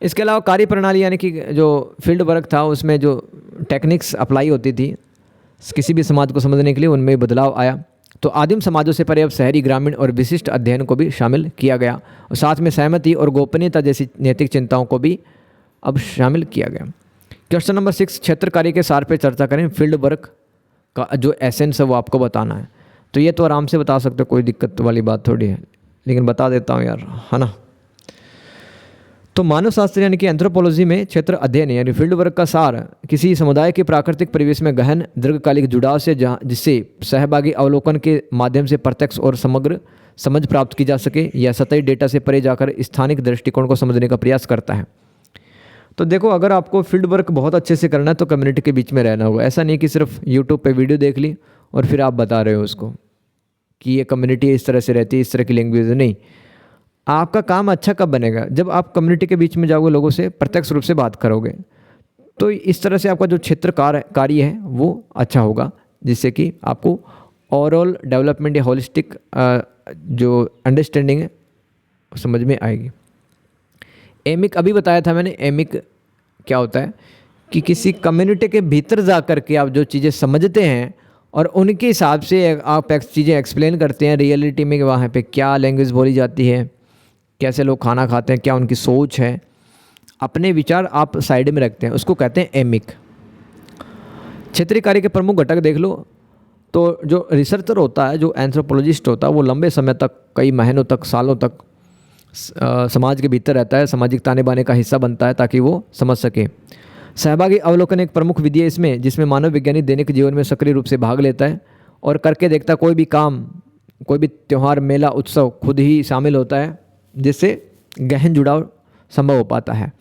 इसके अलावा कार्य प्रणाली यानी कि जो फील्ड वर्क था उसमें जो टेक्निक्स अप्लाई होती थी किसी भी समाज को समझने के लिए, उनमें बदलाव आया। तो आदिम समाजों से परे अब शहरी, ग्रामीण और विशिष्ट अध्ययन को भी शामिल किया गया और साथ में सहमति और गोपनीयता जैसी नैतिक चिंताओं को भी अब शामिल किया गया। क्वेश्चन नंबर 6, क्षेत्र कार्य के सार पे चर्चा करें। फील्ड वर्क का जो एसेंस है वो आपको बताना है। तो ये तो आराम से बता सकते हो, कोई दिक्कत वाली बात थोड़ी है, लेकिन बता देता हूँ यार, है ना। तो मानव शास्त्र यानी कि एंथ्रोपोलॉजी में क्षेत्र अध्ययन यानी फील्ड वर्क का सार किसी समुदाय के प्राकृतिक परिवेश में गहन दीर्घकालिक जुड़ाव से जिससे सहभागी अवलोकन के माध्यम से प्रत्यक्ष और समग्र समझ प्राप्त की जा सके या सतही डेटा से परे जाकर स्थानिक दृष्टिकोण को समझने का प्रयास करता है। तो देखो, अगर आपको फील्ड वर्क बहुत अच्छे से करना है तो कम्युनिटी के बीच में रहना होगा। ऐसा नहीं कि सिर्फ यूट्यूब पे वीडियो देख ली और फिर आप बता रहे हो उसको कि ये कम्युनिटी इस तरह से रहती है, इस तरह की लैंग्वेज। नहीं, आपका काम अच्छा कब बनेगा? जब आप कम्युनिटी के बीच में जाओगे, लोगों से प्रत्यक्ष रूप से बात करोगे। तो इस तरह से आपका जो क्षेत्र कार्य है वो अच्छा होगा, जिससे कि आपको ओवरऑल डेवलपमेंट या होलिस्टिक जो अंडरस्टैंडिंग है समझ में आएगी। एमिक अभी बताया था मैंने, एमिक क्या होता है कि किसी कम्युनिटी के भीतर जा कर के आप जो चीज़ें समझते हैं और उनके हिसाब से आप चीज़ें एक्सप्लेन करते हैं रियलिटी में कि वहाँ पे क्या लैंग्वेज बोली जाती है, कैसे लोग खाना खाते हैं, क्या उनकी सोच है, अपने विचार आप साइड में रखते हैं, उसको कहते हैं एमिक। क्षेत्रीय कार्य के प्रमुख घटक देख लो तो जो रिसर्चर होता है, जो एंथ्रोपोलॉजिस्ट होता है, वो लंबे समय तक, कई महीनों तक, सालों तक समाज के भीतर रहता है, सामाजिक ताने बाने का हिस्सा बनता है ताकि वो समझ सके। सहभागी अवलोकन एक प्रमुख विधि है इसमें, जिसमें मानव वैज्ञानिक दैनिक जीवन में सक्रिय रूप से भाग लेता है और करके देखता है। कोई भी काम, कोई भी त्यौहार, मेला, उत्सव खुद ही शामिल होता है, जिससे गहन जुड़ाव संभव हो पाता है।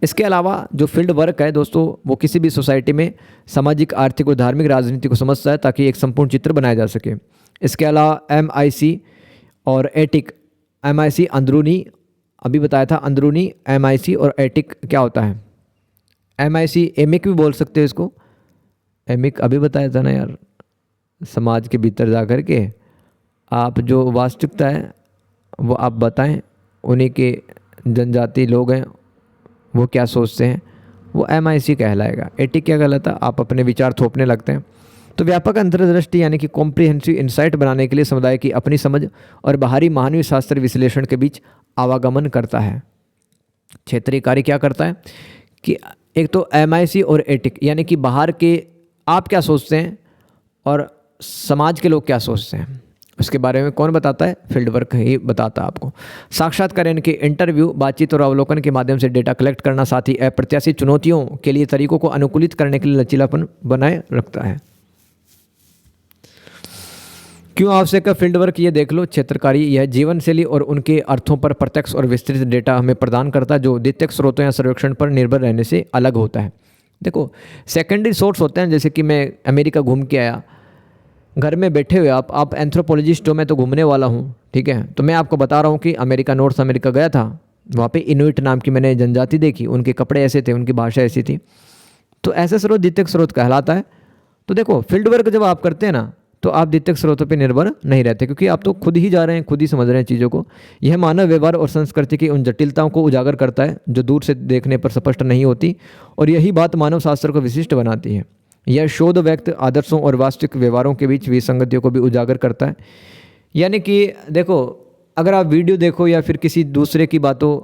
इसके अलावा जो फील्ड वर्क है दोस्तों, वो किसी भी सोसाइटी में सामाजिक, आर्थिक और धार्मिक राजनीति को समझता है ताकि एक संपूर्ण चित्र बनाया जा सके। इसके अलावा MIC और एटिक, MIC अंदरूनी, अभी बताया था अंदरूनी, MIC और एटिक क्या होता है। MIC एमिक भी बोल सकते हो इसको, एमिक अभी बताया था ना यार। समाज के भीतर जा कर के आप जो वास्तविकता है वो आप बताएं, उन्हीं के जनजाति लोग हैं वो क्या सोचते हैं, वो MIC कहलाएगा। एटिक क्या कहलाता है, आप अपने विचार थोपने लगते हैं। तो व्यापक अंतर्दृष्टि यानी कि कॉम्प्रिहेंसिव इंसाइट बनाने के लिए समुदाय की अपनी समझ और बाहरी मानवीय शास्त्र विश्लेषण के बीच आवागमन करता है। क्षेत्रीय कार्य क्या करता है कि एक तो MIC और एटिक यानी कि बाहर के आप क्या सोचते हैं और समाज के लोग क्या सोचते हैं, उसके बारे में कौन बताता है, फील्ड वर्क ही बताता है आपको। साक्षात्कार यानी कि इंटरव्यू, बातचीत और अवलोकन के माध्यम से डेटा कलेक्ट करना, साथ ही अप्रत्याशित चुनौतियों के लिए तरीकों को अनुकूलित करने के लिए लचीलापन बनाए रखता है। क्यों आवश्यक है फील्ड वर्क, ये देख लो। क्षेत्रकारी यह जीवन शैली और उनके अर्थों पर प्रत्यक्ष और विस्तृत डेटा हमें प्रदान करता है, जो द्वितीयक स्रोतों या सर्वेक्षण पर निर्भर रहने से अलग होता है। देखो सेकेंडरी सोर्स होते हैं, जैसे कि मैं अमेरिका घूम के आया, घर में बैठे हुए आप एंथ्रोपोलॉजिस्ट हो, मैं तो घूमने वाला हूँ, ठीक है, तो मैं आपको बता रहा हूँ कि अमेरिका, नॉर्थ अमेरिका गया था, वहाँ पे इनुइट नाम की मैंने जनजाति देखी, उनके कपड़े ऐसे थे, उनकी भाषा ऐसी थी। तो ऐसे स्रोत द्वितीयक स्रोत कहलाता है। तो देखो फील्ड वर्क जब आप करते हैं ना, तो आप द्वितीयक स्रोतों पर निर्भर नहीं रहते, क्योंकि आप तो खुद ही जा रहे हैं, खुद ही समझ रहे हैं चीज़ों को। यह मानव व्यवहार और संस्कृति की उन जटिलताओं को उजागर करता है जो दूर से देखने पर स्पष्ट नहीं होती, और यही बात मानव शास्त्र को विशिष्ट बनाती है। यह शोध व्यक्त आदर्शों और वास्तविक व्यवहारों के बीच विसंगतियों को भी उजागर करता है। यानी कि देखो, अगर आप वीडियो देखो या फिर किसी दूसरे की बातों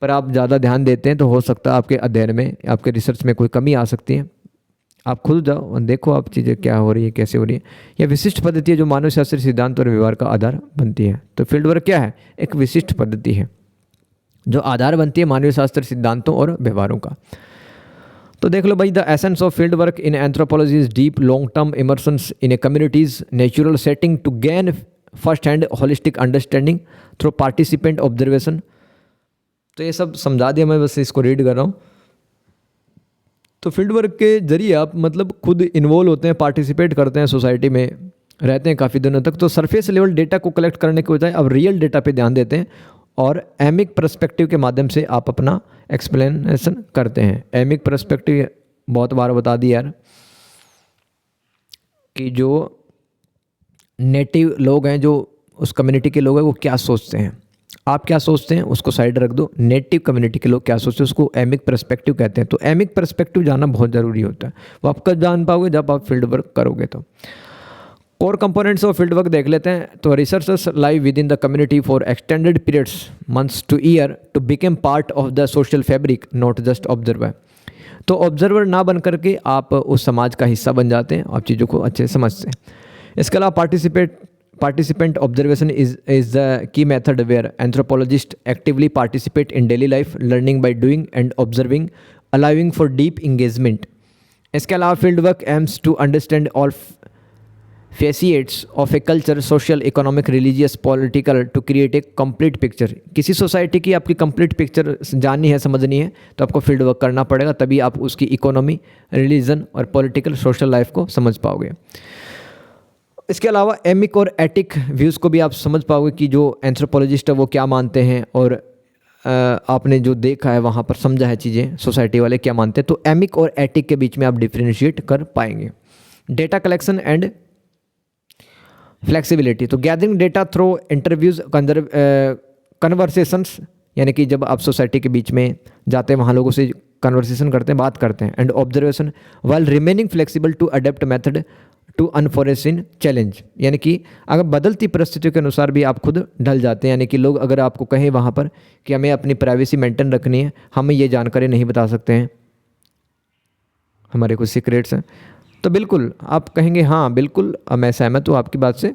पर आप ज़्यादा ध्यान देते हैं, तो हो सकता है आपके अध्ययन में, आपके रिसर्च में कोई कमी आ सकती है। आप खुद जाओ और देखो आप चीज़ें क्या हो रही है, कैसे हो रही है। यह विशिष्ट पद्धति है जो मानव शास्त्रीय सिद्धांत और व्यवहार का आधार बनती है। तो फील्ड वर्क क्या है, एक विशिष्ट पद्धति है जो आधार बनती है मानवीय शास्त्र सिद्धांतों और व्यवहारों का। तो देख लो भाई, the essence of field work in anthropology is deep long term immersions in a community's natural setting to gain first hand holistic understanding through participant observation. तो ये सब समझा दिया, मैं बस इसको रीड कर रहा हूँ। तो फील्ड वर्क के जरिए आप मतलब खुद इन्वॉल्व होते हैं, पार्टिसिपेट करते हैं, सोसाइटी में रहते हैं काफ़ी दिनों तक। तो सरफेस लेवल डेटा को कलेक्ट करने के बजाय अब रियल डेटा पे ध्यान देते हैं और एमिक पर्सपेक्टिव के माध्यम से आप अपना एक्सप्लेनेशन करते हैं। एमिक पर्सपेक्टिव बहुत बार बता दिया यार, कि जो नेटिव लोग हैं, जो उस कम्युनिटी के लोग हैं, वो क्या सोचते हैं, आप क्या सोचते हैं उसको साइड रख दो। नेटिव कम्युनिटी के लोग क्या सोचते हैं उसको एमिक पर्सपेक्टिव कहते हैं। तो एमिक पर्सपेक्टिव जानना बहुत ज़रूरी होता है। वो आप कब जान पाओगे, जब आप फील्ड वर्क करोगे। तो core components of field work देख लेते हैं। तो researchers live within the community for extended periods, months to year, to become part of the social fabric, not just observer. तो ऑब्जर्वर ना बन करके आप उस समाज का हिस्सा बन जाते हैं, आप चीज़ों को अच्छे से समझते हैं। इसके अलावा participant observation is the key method where anthropologists actively participate in daily life, learning by doing and observing, allowing for deep engagement. इसके अलावा field work aims to understand all facets of a culture, social, economic, religious, political, to create a complete picture. किसी society की आपकी complete picture जाननी है, समझनी है, तो आपको फील्ड वर्क करना पड़ेगा, तभी आप उसकी इकोनॉमी, रिलीजन और पॉलिटिकल, सोशल लाइफ को समझ पाओगे। इसके अलावा एमिक और एटिक व्यूज़ को भी आप समझ पाओगे कि जो एंथ्रोपोलॉजिस्ट है वो क्या मानते हैं, और आपने जो देखा है वहाँ पर समझा है चीज़ें, सोसाइटी वाले क्या मानते हैं, तो एमिक और एटिक के बीच में आप डिफ्रेंशिएट कर पाएंगे। डेटा कलेक्शन एंड फ्लेक्सिबिलिटी, तो gathering data through interviews, conversations, यानी कि जब आप सोसाइटी के बीच में जाते हैं वहाँ लोगों से कन्वर्सेशन करते हैं, बात करते हैं। And observation while remaining flexible to adapt method to unforeseen challenge, यानी कि अगर बदलती परिस्थितियों के अनुसार भी आप खुद ढल जाते हैं। यानी कि लोग अगर आपको कहें वहाँ पर कि हमें अपनी प्राइवेसी मेंटेन रखनी है, हमें ये जानकारी नहीं बता सकते हैं, हमारे कुछ सीक्रेट्स हैं, तो बिल्कुल आप कहेंगे हाँ बिल्कुल मैं सहमत हूँ आपकी बात से।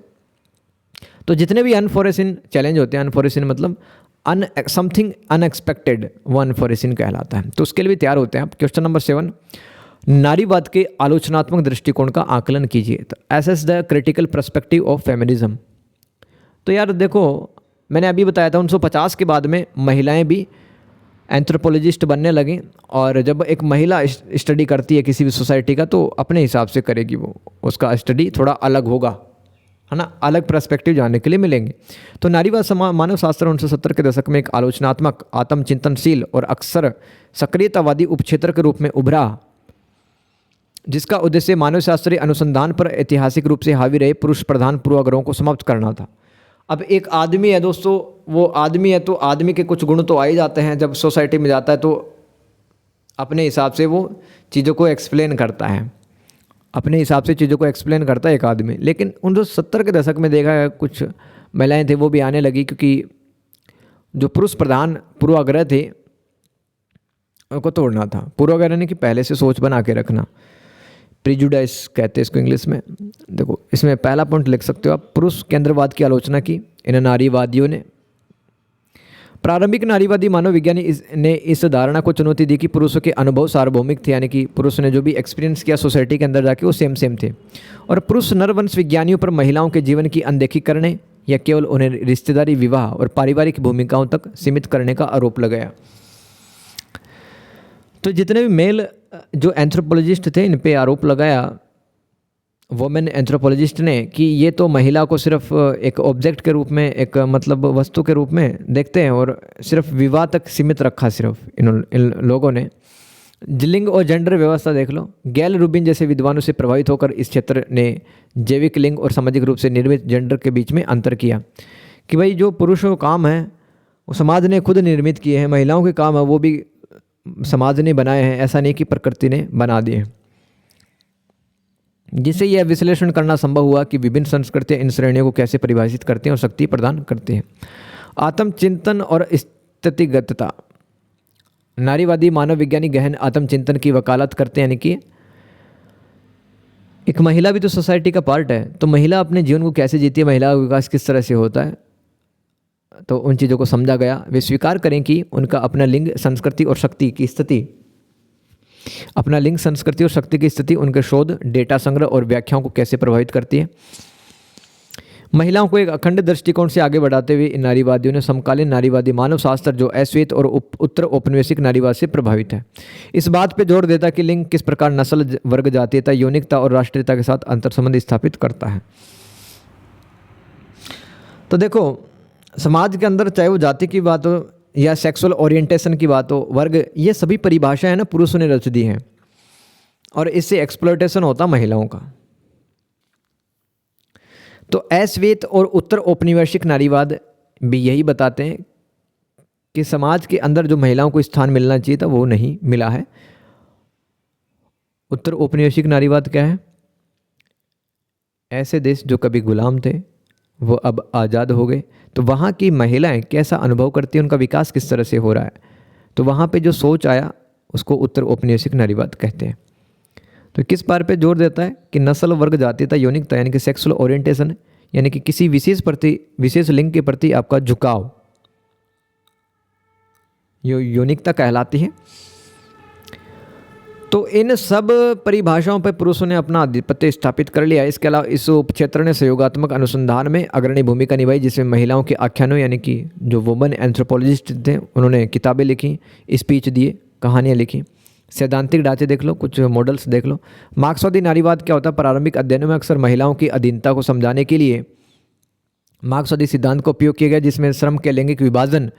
तो जितने भी अनफॉरेसिन चैलेंज होते हैं, अनफॉरेसिन मतलब समथिंग अनएक्सपेक्टेड, वो अनफॉरेसिन कहलाता है, तो उसके लिए भी तैयार होते हैं आप। क्वेश्चन नंबर 7, नारीवाद के आलोचनात्मक दृष्टिकोण का आकलन कीजिए। तो assess the critical perspective of feminism. तो यार देखो, मैंने अभी बताया था 1950 के बाद में महिलाएं भी एंथ्रोपोलॉजिस्ट बनने लगी, और जब एक महिला स्टडी करती है किसी भी सोसाइटी का तो अपने हिसाब से करेगी, वो उसका स्टडी थोड़ा अलग होगा, है ना, अलग पर्सपेक्टिव जानने के लिए मिलेंगे। तो नारीवाद मानव शास्त्र 1970 के दशक में एक आलोचनात्मक, आत्मचिंतनशील और अक्सर सक्रियतावादी उपक्षेत्र के रूप में उभरा, जिसका उद्देश्य मानव शास्त्रीय अनुसंधान पर ऐतिहासिक रूप से हावी रहे पुरुष प्रधान पूर्वाग्रहों को समाप्त करना था। अब एक आदमी है दोस्तों, वो आदमी है तो आदमी के कुछ गुण तो आ ही जाते हैं, जब सोसाइटी में जाता है तो अपने हिसाब से वो चीज़ों को एक्सप्लेन करता है, अपने हिसाब से चीज़ों को एक्सप्लेन करता है एक आदमी। लेकिन 1970 के दशक में देखा है कुछ महिलाएं थे वो भी आने लगी, क्योंकि जो पुरुष प्रधान पूर्वाग्रह थे उनको तोड़ना था। पूर्वाग्रह ने कि पहले से सोच बना के रखना, प्रिजुडाइस कहते हैं इसको इंग्लिश में। देखो इसमें पहला पॉइंट लिख सकते हो आप, पुरुष केंद्रवाद की आलोचना की इन नारीवादियों ने। प्रारंभिक नारीवादी मानव विज्ञानी ने इस धारणा को चुनौती दी कि पुरुषों के अनुभव सार्वभौमिक थे, यानी कि पुरुष ने जो भी एक्सपीरियंस किया सोसाइटी के अंदर जाके वो सेम थे, और पुरुष नरवंश विज्ञानियों पर महिलाओं के जीवन की अनदेखी करने या केवल उन्हें रिश्तेदारी, विवाह और पारिवारिक भूमिकाओं तक सीमित करने का आरोप लगाया। तो जितने भी मेल जो एंथ्रोपोलॉजिस्ट थे इन पे आरोप लगाया वुमेन एंथ्रोपोलॉजिस्ट ने कि ये तो महिला को सिर्फ एक ऑब्जेक्ट के रूप में, एक मतलब वस्तु के रूप में देखते हैं, और सिर्फ विवाह तक सीमित रखा सिर्फ इन लोगों ने। लिंग और जेंडर व्यवस्था देख लो, गैल रूबिन जैसे विद्वानों से प्रभावित होकर इस क्षेत्र ने जैविक लिंग और सामाजिक रूप से निर्मित जेंडर के बीच में अंतर किया कि भाई जो पुरुषों का काम है वो समाज ने खुद निर्मित किए हैं, महिलाओं के काम है वो भी समाज ने बनाए हैं, ऐसा नहीं कि प्रकृति ने बना दिए। जिससे यह विश्लेषण करना संभव हुआ कि विभिन्न संस्कृतियां इन श्रेणियों को कैसे परिभाषित करती हैं और शक्ति प्रदान करती हैं। आत्मचिंतन और स्थितिगतता, नारीवादी मानव विज्ञानी गहन आत्मचिंतन की वकालत करते हैं, यानी कि एक महिला भी तो सोसाइटी का पार्ट है, तो महिला अपने जीवन को कैसे जीती है, महिला का विकास किस तरह से होता है, तो उन चीज़ों को समझा गया। वे स्वीकार करें कि उनका अपना लिंग, संस्कृति और शक्ति की स्थिति, अपना लिंग, संस्कृति और शक्ति की स्थिति उनके शोध, डेटा संग्रह और व्याख्याओं को कैसे प्रभावित करती है। महिलाओं को एक अखंड दृष्टिकोण से आगे बढ़ाते हुए इन नारीवादियों ने समकालीन नारीवादी मानव शास्त्र जो अश्वेत और उत्तर औपनिवेशिक नारीवाद से प्रभावित है, इस बात पर जोर देता कि लिंग किस प्रकार नस्ल, वर्ग, जातीयता, यौनिकता और राष्ट्रीयता के साथ अंतर संबंध स्थापित करता है। तो देखो समाज के अंदर चाहे वो जाति की बात हो या सेक्सुअल ओरिएंटेशन की बात हो, वर्ग, ये सभी परिभाषाएं ना पुरुषों ने रच दी हैं, और इससे एक्सप्लॉयटेशन होता महिलाओं का। तो अश्वेत और उत्तर औपनिवेशिक नारीवाद भी यही बताते हैं कि समाज के अंदर जो महिलाओं को स्थान मिलना चाहिए था वो नहीं मिला है। उत्तर औपनिवेशिक नारीवाद क्या है? ऐसे देश जो कभी गुलाम थे वो अब आज़ाद हो गए, तो वहाँ की महिलाएं कैसा अनुभव करती हैं, उनका विकास किस तरह से हो रहा है, तो वहाँ पे जो सोच आया उसको उत्तर औपनिवेशिक नारीवाद कहते हैं। तो किस बार पे जोर देता है कि नस्ल, वर्ग, जातीयता, यौनिकता यानी कि सेक्सुअल ओरिएंटेशन, यानी कि किसी विशेष लिंग के प्रति आपका झुकाव, यौनिकता कहलाती है। तो इन सब परिभाषाओं पर पुरुषों ने अपना आधिपत्य स्थापित कर लिया। इसके अलावा इस उपक्षेत्र ने सहयोगात्मक अनुसंधान में अग्रणी भूमिका निभाई, जिसमें महिलाओं के आख्यानों, यानी कि जो वुमेन एंथ्रोपोलॉजिस्ट थे उन्होंने किताबें लिखी, स्पीच दिए, कहानियाँ लिखी। सैद्धांतिक ढांचे देख लो, कुछ मॉडल्स देख लो। मार्क्सवादी नारीवाद क्या होता है? प्रारंभिक अध्ययनों में अक्सर महिलाओं की अधीनता को समझाने के लिए मार्क्सवादी सिद्धांत का उपयोग किया गया, जिसमें श्रम के लैंगिक विभाजन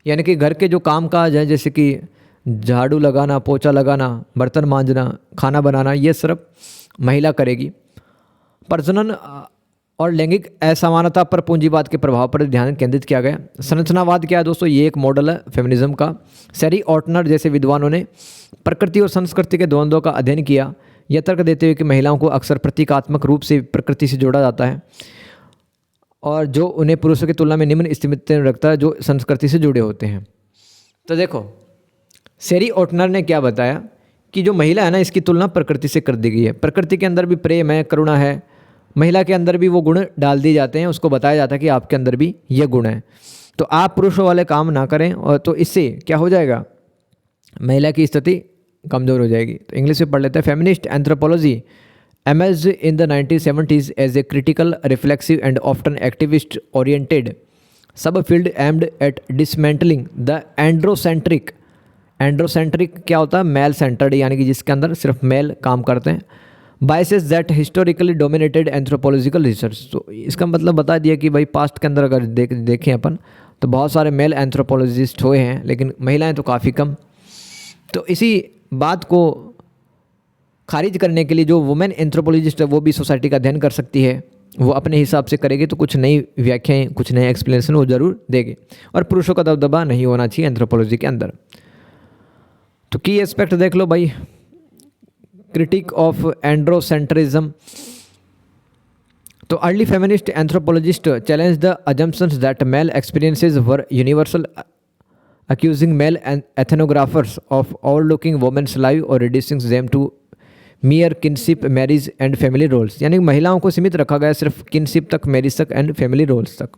यानी कि घर के जो काम काज हैं जैसे कि झाड़ू लगाना, पोछा लगाना, बर्तन मांजना, खाना बनाना, ये सिर्फ महिला करेगी। प्रजनन और लैंगिक असमानता पर पूंजीवाद के प्रभाव पर ध्यान केंद्रित किया गया। संरचनावाद क्या है दोस्तों, ये एक मॉडल है फेमिनिज्म का। सैरी ऑर्टनर जैसे विद्वानों ने प्रकृति और संस्कृति के द्वंद्वों का अध्ययन किया, यह तर्क देते हुए कि महिलाओं को अक्सर प्रतीकात्मक रूप से प्रकृति से जोड़ा जाता है और जो उन्हें पुरुषों की तुलना में निम्न स्थिति में रखता है जो संस्कृति से जुड़े होते हैं। तो देखो सैरी ऑर्टनर ने क्या बताया कि जो महिला है ना, इसकी तुलना प्रकृति से कर दी गई है। प्रकृति के अंदर भी प्रेम है, करुणा है, महिला के अंदर भी वो गुण डाल दिए जाते हैं। उसको बताया जाता है कि आपके अंदर भी ये गुण है, तो आप पुरुषों वाले काम ना करें, और तो इससे क्या हो जाएगा, महिला की स्थिति कमज़ोर हो जाएगी। तो इंग्लिश में पढ़ लेते हैं। Feminist anthropology emerged in the 1970s as a critical, reflexive and often activist-oriented subfield aimed at dismantling the androcentric क्या होता है, मेल सेंटर्ड, यानी कि जिसके अंदर सिर्फ मेल काम करते हैं, biases that historically dominated anthropological research. तो इसका मतलब बता दिया कि भाई पास्ट के अंदर अगर देखें अपन तो बहुत सारे मेल एंथ्रोपोलॉजिस्ट हुए हैं, लेकिन महिलाएं तो काफ़ी कम। तो इसी बात को खारिज करने के लिए जो वुमेन एंथ्रोपोलॉजिस्ट है वो भी सोसाइटी का अध्ययन कर सकती है, वो अपने हिसाब से करेगी तो कुछ नई व्याख्याएं, कुछ नए एक्सप्लेनेशन वो ज़रूर देगी, और पुरुषों का दबदबा नहीं होना चाहिए एंथ्रोपोलॉजी के अंदर। तो की एस्पेक्ट देख लो भाई, क्रिटिक ऑफ एंड्रोसेंट्रिज्म। तो early feminist anthropologist challenge the assumptions that male experiences were universal, accusing male ethnographers of overlooking women's life or reducing them to mere kinship, marriage and family roles। यानी महिलाओं को सीमित रखा गया सिर्फ kinship तक, marriage तक एंड फैमिली रोल्स तक।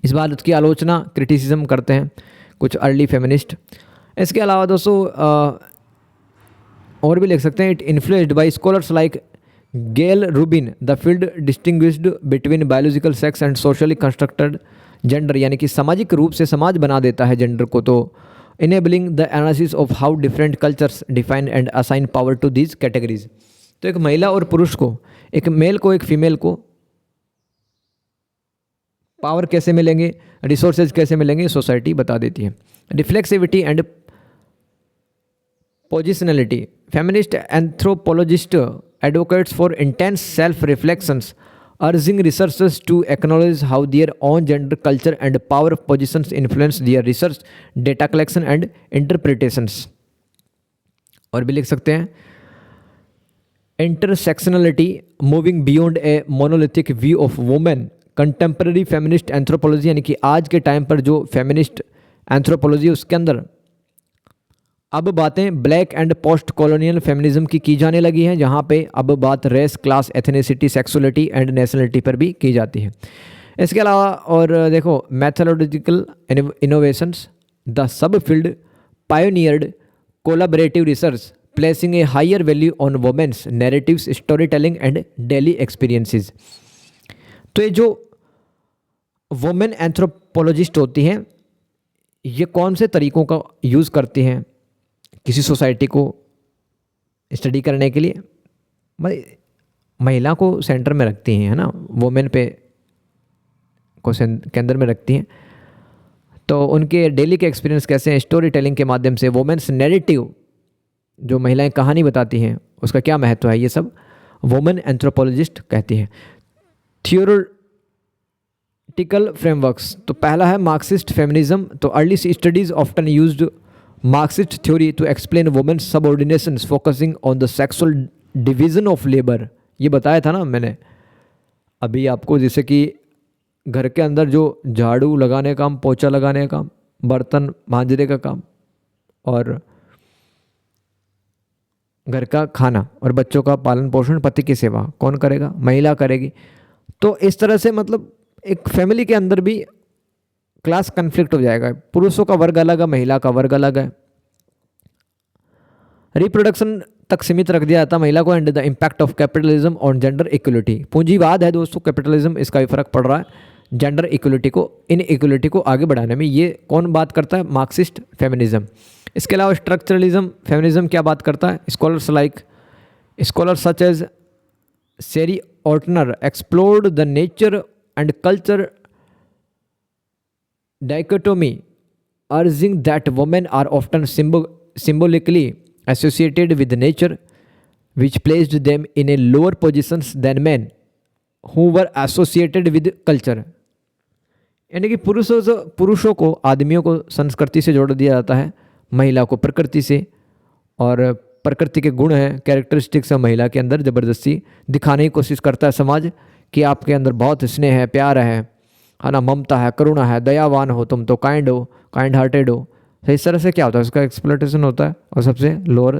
इस बात की आलोचना, क्रिटिसिज्म करते हैं कुछ अर्ली फेमिनिस्ट। इसके अलावा दोस्तों और भी लिख सकते हैं, it influenced by scholars like Gayle Rubin, the field distinguished between biological sex and socially constructed gender, यानी कि सामाजिक रूप से समाज बना देता है जेंडर को। तो enabling the analysis of how different cultures define and assign power to these categories. तो एक महिला और पुरुष को, एक मेल को एक फीमेल को पावर कैसे मिलेंगे, रिसोर्सेज कैसे मिलेंगे, सोसाइटी बता देती है। Reflexivity and positionality. Feminist anthropologist advocates for intense self-reflections, urging researchers to acknowledge how their own gender, culture and power positions influence their research, data collection and interpretations। और भी लिख सकते हैं, intersectionality, moving beyond a monolithic view of women, contemporary feminist anthropology, यानी कि आज के time पर जो फेमिनिस्ट एंथ्रोपोलॉजी उसके अंदर अब बातें black and postcolonial feminism की जाने लगी हैं, जहाँ पे अब बात race, class, ethnicity, sexuality and nationality पर भी की जाती है। इसके अलावा और देखो methodological innovations, the subfield pioneered collaborative research placing a higher value on women's narratives, storytelling and daily experiences. तो ये जो वुमेन एंथ्रोपोलॉजिस्ट होती हैं ये कौन से तरीक़ों का यूज़ करती हैं किसी सोसाइटी को स्टडी करने के लिए, महिला को सेंटर में रखती हैं, है ना, वुमेन पे को केंद्र में रखती हैं। तो उनके डेली के एक्सपीरियंस कैसे हैं, स्टोरी टेलिंग के माध्यम से, वुमेन्स नैरेटिव जो महिलाएं कहानी बताती हैं उसका क्या महत्व है, ये सब वुमेन एंथ्रोपोलॉजिस्ट कहती हैं। थियोरेटिकल फ्रेमवर्क्स, तो पहला है मार्क्सिस्ट फेमिनिज्म। तो early studies often used Marxist theory to explain women's subordinations focusing on the sexual division of labor। ये बताया था ना मैंने अभी आपको, जैसे कि घर के अंदर जो झाड़ू लगाने का काम, पोछा लगाने का काम, बर्तन मांजने का काम और घर का खाना और बच्चों का पालन पोषण, पति की सेवा कौन करेगा, महिला करेगी। तो इस तरह से मतलब एक फैमिली के अंदर भी क्लास कन्फ्लिक्ट हो जाएगा, पुरुषों का वर्ग अलग है, महिला का वर्ग अलग है। रिप्रोडक्शन तक सीमित रख दिया जाता महिला को। And the impact of capitalism on gender equality, पूंजीवाद है दोस्तों कैपिटलिज्म, इसका भी फर्क पड़ रहा है जेंडर इक्वलिटी को, इन इक्वलिटी को आगे बढ़ाने में। ये कौन बात करता है, मार्क्सिस्ट फेमिनिज्म। इसके अलावा स्ट्रक्चरलिज्म फेमिनिज्म क्या बात करता है, scholars such as Sherry Ortner explored the nature and culture dichotomy arguing that women are often symbolically associated with nature, which placed them in a lower positions than men who were associated with culture. यानी कि पुरुषों को, आदमियों को संस्कृति से जोड़ दिया जाता है, महिला को प्रकृति से, और प्रकृति के गुण हैं, कैरेक्टरिस्टिक्स है महिला के अंदर ज़बरदस्ती दिखाने की कोशिश करता है समाज कि आपके अंदर बहुत स्नेह है, प्यार है ना, ममता है, करुणा है, दयावान हो, तुम तो काइंड हार्टेड हो। तो इस तरह से क्या होता है, उसका एक्सप्लोटेशन होता है और सबसे लोअर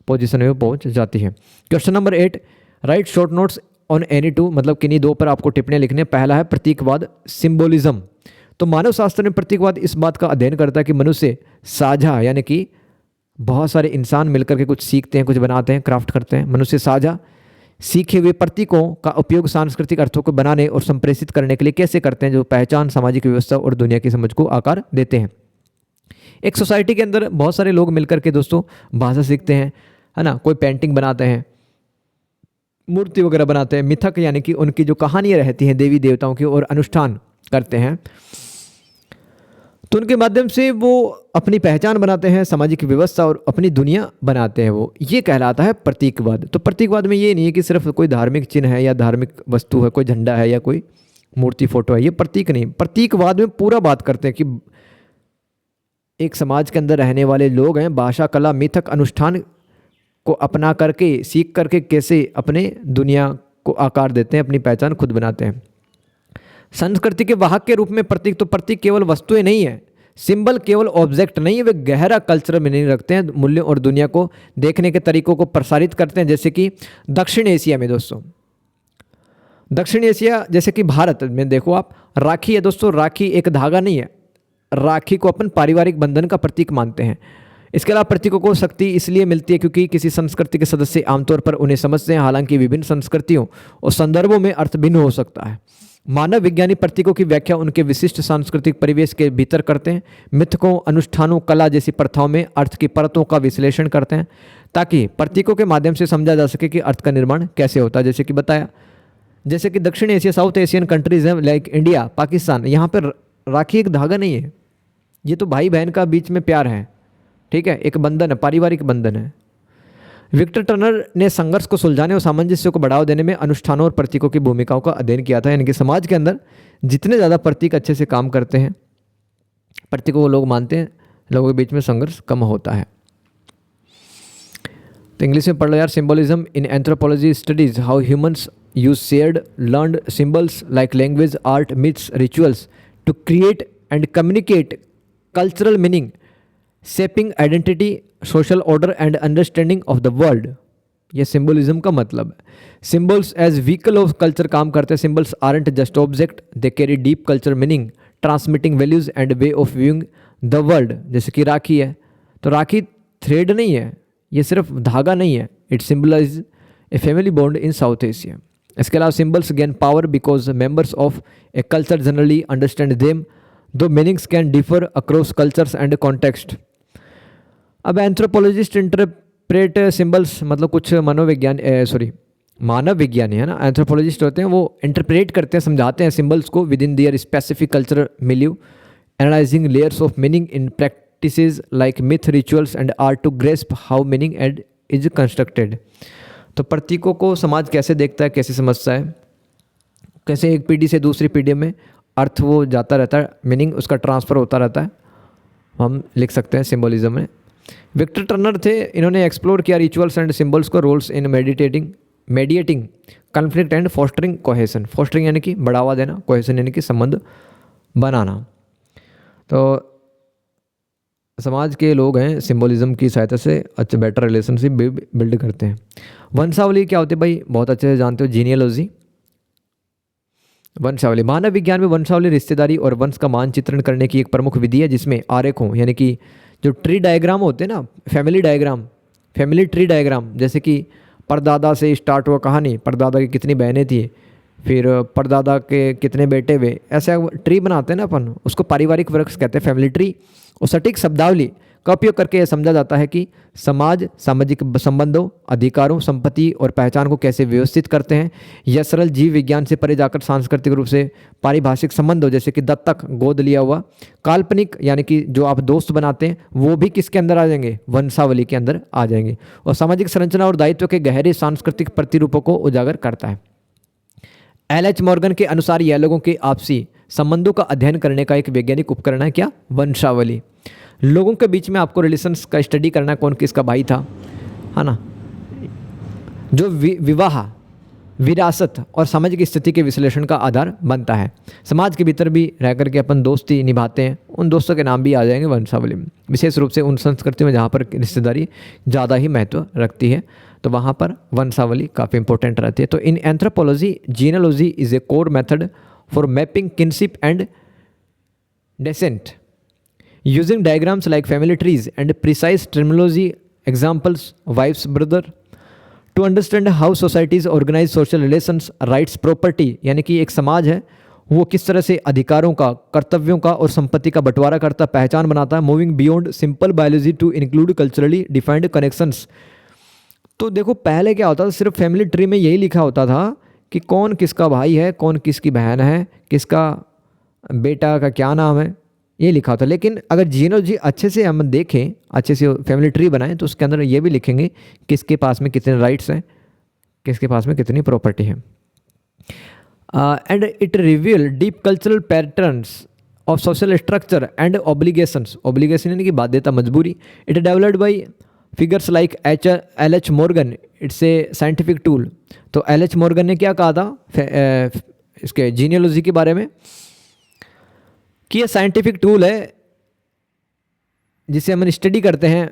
पोजीशन में पहुंच जाती है। Question number 8, right short notes on any two, मतलब किन्हीं दो पर आपको टिप्पणियाँ लिखने। पहला है प्रतीकवाद, सिंबोलिज्म। तो मानव शास्त्र में प्रतीकवाद इस बात का अध्ययन करता है कि मनुष्य साझा, यानी कि बहुत सारे इंसान मिलकर के कुछ सीखते हैं, कुछ बनाते हैं, क्राफ्ट करते हैं, मनुष्य साझा सीखे हुए प्रतीकों का उपयोग सांस्कृतिक अर्थों को बनाने और संप्रेषित करने के लिए कैसे करते हैं, जो पहचान, सामाजिक व्यवस्था और दुनिया की समझ को आकार देते हैं। एक सोसाइटी के अंदर बहुत सारे लोग मिलकर के दोस्तों भाषा सीखते हैं, है ना, कोई पेंटिंग बनाते हैं, मूर्ति वगैरह बनाते हैं, मिथक यानी कि उनकी जो कहानियाँ रहती हैं देवी देवताओं की, और अनुष्ठान करते हैं, तो उनके माध्यम से वो अपनी पहचान बनाते हैं, सामाजिक व्यवस्था और अपनी दुनिया बनाते हैं। वो ये कहलाता है प्रतीकवाद। तो प्रतीकवाद में ये नहीं है कि सिर्फ कोई धार्मिक चिन्ह है या धार्मिक वस्तु है, कोई झंडा है या कोई मूर्ति फोटो है, ये प्रतीक नहीं। प्रतीकवाद में पूरा बात करते हैं कि एक समाज के अंदर रहने वाले लोग हैं, भाषा, कला, मिथक, अनुष्ठान को अपना करके, सीख करके कैसे अपने दुनिया को आकार देते हैं, अपनी पहचान खुद बनाते हैं। संस्कृति के वाहक के रूप में प्रतीक, तो प्रतीक केवल वस्तुएं नहीं है, सिंबल केवल ऑब्जेक्ट नहीं है, वे गहरा कल्चरल मीनिंग रखते हैं, मूल्यों और दुनिया को देखने के तरीकों को प्रसारित करते हैं। जैसे कि दक्षिण एशिया में दोस्तों, दक्षिण एशिया जैसे कि भारत में देखो आप, राखी है दोस्तों, राखी एक धागा नहीं है, राखी को अपन पारिवारिक बंधन का प्रतीक मानते हैं। इसके अलावा प्रतीकों को शक्ति इसलिए मिलती है क्योंकि किसी संस्कृति के सदस्य आमतौर पर उन्हें समझते हैं, हालांकि विभिन्न संस्कृतियों और संदर्भों में अर्थ भिन्न हो सकता है। मानव विज्ञानी प्रतीकों की व्याख्या उनके विशिष्ट सांस्कृतिक परिवेश के भीतर करते हैं, मिथकों, अनुष्ठानों, कला जैसी प्रथाओं में अर्थ की परतों का विश्लेषण करते हैं, ताकि प्रतीकों के माध्यम से समझा जा सके कि अर्थ का निर्माण कैसे होता है। जैसे कि बताया, जैसे कि दक्षिण एशिया, साउथ एशियन कंट्रीज हैं लाइक इंडिया, पाकिस्तान, यहाँ पर राखी एक धागा नहीं है, ये तो भाई बहन का बीच में प्यार है, ठीक है, एक बंधन है, पारिवारिक बंधन है। विक्टर टर्नर ने संघर्ष को सुलझाने और सामंजस्य को बढ़ावा देने में अनुष्ठानों और प्रतीकों की भूमिकाओं का अध्ययन किया था। यानी कि समाज के अंदर जितने ज़्यादा प्रतीक अच्छे से काम करते हैं, प्रतीकों को लोग मानते हैं, लोगों के बीच में संघर्ष कम होता है। तो इंग्लिश में पढ़ लो यार। Symbolism in anthropology studies how humans use shared learned symbols like language, art, myths, rituals to create and communicate cultural meaning, shaping identity, social order and understanding of the world. ये symbolism का मतलब है। Symbols as vehicle of culture काम करते हैं। Symbols aren't just object, they carry deep culture meaning, transmitting values and way of viewing the world. जैसे कि राखी है, तो राखी थ्रेड नहीं है, ये सिर्फ धागा नहीं है, it symbolise a family bond in South Asia. इसके अलावा symbols gain power because members of a culture generally understand them, though meanings can differ across cultures and context. अब एंथ्रोपोलॉजिस्ट इंटरप्रेट सिंबल्स, मतलब कुछ मानव विज्ञानी है ना, एंथ्रोपोलॉजिस्ट होते हैं, वो इंटरप्रेट करते हैं, समझाते हैं सिंबल्स को within their specific culture milieu, analysing layers of meaning in practices like myth, rituals and art to grasp how meaning and is constructed. तो प्रतीकों को समाज कैसे देखता है, कैसे समझता है, कैसे एक पीढ़ी से दूसरी पीढ़ी में अर्थ वो जाता रहता है, मीनिंग उसका ट्रांसफ़र होता रहता है, हम लिख सकते हैं सिंबलिज्म में। विक्टर टर्नर थे, इन्होंने एक्सप्लोर किया रिचुअल्स एंड सिंबल्स को roles in mediating conflict and fostering cohesion. Fostering यानी कि बढ़ावा देना, कोहेसन यानी कि संबंध बनाना। तो समाज के लोग हैं सिंबलिज्म की सहायता से अच्छा बेटर रिलेशनशिप बिल्ड करते हैं। वंशावली क्या होती है भाई, बहुत अच्छे से जानते हो, जीनियोलॉजी। वंशावली, मानव विज्ञान में वंशावली रिश्तेदारी और वंश का मानचित्रण करने की एक प्रमुख विधि है, जिसमें आरेखों यानी कि जो ट्री डायग्राम होते हैं ना, फैमिली ट्री डायग्राम, जैसे कि परदादा से स्टार्ट हुआ कहानी, परदादा की कितनी बहनें थी, फिर परदादा के कितने बेटे हुए, ऐसा ट्री बनाते हैं ना अपन, उसको पारिवारिक वृक्ष कहते हैं, फैमिली ट्री। और सटीक शब्दावली का उपयोग करके यह समझा जाता है कि समाज सामाजिक संबंधों, अधिकारों, संपत्ति और पहचान को कैसे व्यवस्थित करते हैं। यह सरल जीव विज्ञान से परे जाकर सांस्कृतिक रूप से पारिभाषिक संबंधों जैसे कि दत्तक, गोद लिया हुआ, काल्पनिक यानी कि जो आप दोस्त बनाते हैं वो भी किसके अंदर आ जाएंगे, वंशावली के अंदर आ जाएंगे, और सामाजिक संरचना और दायित्व के गहरे सांस्कृतिक प्रतिरूपों को उजागर करता है। एल.एच. मॉर्गन के अनुसार यह लोगों के आपसी संबंधों का अध्ययन करने का एक वैज्ञानिक उपकरण है। क्या? वंशावली। लोगों के बीच में आपको रिलेशंस का स्टडी करना है, कौन किसका भाई था, है ना। जो विवाह, विरासत और सामाजिक स्थिति के विश्लेषण का आधार बनता है। समाज के भीतर भी रह करके अपन दोस्ती निभाते हैं, उन दोस्तों के नाम भी आ जाएंगे वंशावली में। विशेष रूप से उन संस्कृति में जहाँ पर रिश्तेदारी ज़्यादा ही महत्व रखती है, तो वहाँ पर वंशावली काफ़ी इंपॉर्टेंट रहती है। तो इन anthropology, genealogy is a core method for mapping kinship and descent using diagrams like family trees and precise terminology, examples wives brother, to understand how societies organize social relations, rights, property, यानी कि एक समाज है वो किस तरह से अधिकारों का, कर्तव्यों का और संपत्ति का बंटवारा करता, पहचान बनाता है। Moving beyond simple biology to include culturally defined connections. तो देखो पहले क्या होता था, सिर्फ फैमिली ट्री में यही लिखा होता था कि कौन किसका भाई है, कौन किसकी बहन है, किसका बेटा का क्या नाम है, ये लिखा होता है। लेकिन अगर जीनोलॉजी अच्छे से हम देखें, अच्छे से फैमिली ट्री बनाएं, तो उसके अंदर ये भी लिखेंगे किसके पास में कितने राइट्स हैं, किसके पास में कितनी प्रॉपर्टी है। And it reveal deep cultural patterns of social structure and obligations. Obligation यानी कि बाध्यता, मजबूरी। It developed by figures like L H. Morgan, it's a scientific tool. तो एल.एच. मॉर्गन ने क्या कहा था इसके जीनियोलॉजी के बारे में कि ये साइंटिफिक टूल है जिसे हम स्टडी करते हैं,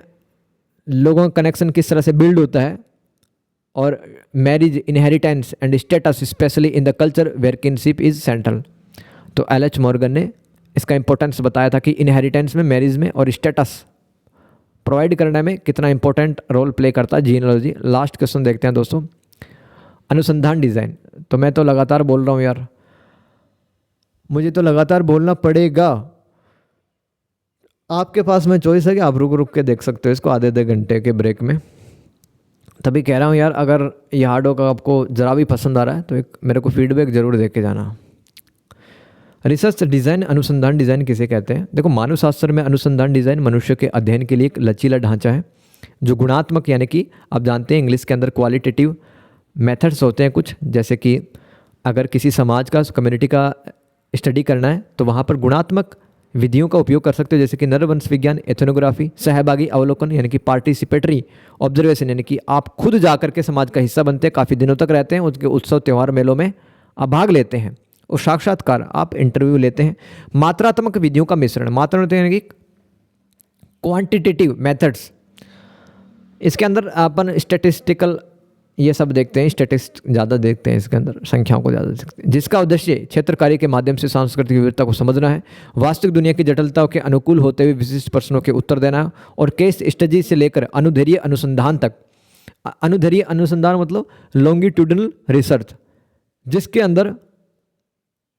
लोगों का कनेक्शन किस तरह से बिल्ड होता है, और marriage, inheritance and status specially in the culture where kinship is central. तो एल.एच. मॉर्गन ने इसका इंपॉर्टेंस बताया था कि इनहेरिटेंस में, मैरिज में और स्टेटस प्रोवाइड करने में कितना इंपॉर्टेंट रोल प्ले करता है जीनोलॉजी। लास्ट क्वेश्चन देखते हैं दोस्तों, अनुसंधान डिज़ाइन। तो मैं तो लगातार बोल रहा हूँ यार, मुझे तो लगातार बोलना पड़ेगा। आपके पास में चॉइस है कि आप रुक रुक के देख सकते हो इसको आधे आधे घंटे के ब्रेक में। तभी कह रहा हूँ यार, अगर ये हार्ड वर्क आपको ज़रा भी पसंद आ रहा है तो एक मेरे को फीडबैक ज़रूर दे के जाना। रिसर्च डिज़ाइन, अनुसंधान डिज़ाइन किसे कहते हैं? देखो मानव शास्त्र में अनुसंधान डिज़ाइन मनुष्य के अध्ययन के लिए एक लचीला ढांचा है जो गुणात्मक, यानी कि आप जानते हैं इंग्लिश के अंदर क्वालिटेटिव मेथड्स होते हैं कुछ, जैसे कि अगर किसी समाज का, कम्युनिटी का स्टडी करना है तो वहाँ पर गुणात्मक विधियों का उपयोग कर सकते हो, जैसे कि नरवंश विज्ञान, एथनोग्राफी, सहभागी अवलोकन यानी कि पार्टिसिपेटरी ऑब्जर्वेशन, यानी कि आप खुद जा करके समाज का हिस्सा बनते हैं, काफ़ी दिनों तक रहते हैं, उसके उत्सव त्यौहार मेलों में आप भाग लेते हैं, और साक्षात्कार आप इंटरव्यू लेते हैं। मात्रात्मक विधियों का मिश्रण, मात्रात्मक यानी कि क्वांटिटेटिव मेथड्स, इसके अंदर अपन स्टैटिस्टिकल ये सब देखते हैं, स्टैटिस्ट ज़्यादा देखते हैं इसके अंदर, संख्याओं को ज़्यादा देखते हैं, जिसका उद्देश्य क्षेत्र कार्य के माध्यम से सांस्कृतिक विविधता को समझना है, वास्तविक दुनिया की जटिलताओं के अनुकूल होते हुए विशिष्ट प्रश्नों के उत्तर देना है, और केस स्टडी से लेकर अनुदैर्ध्य अनुसंधान तक। अनुदैर्ध्य अनुसंधान मतलब लॉन्गिट्यूडनल रिसर्च, जिसके अंदर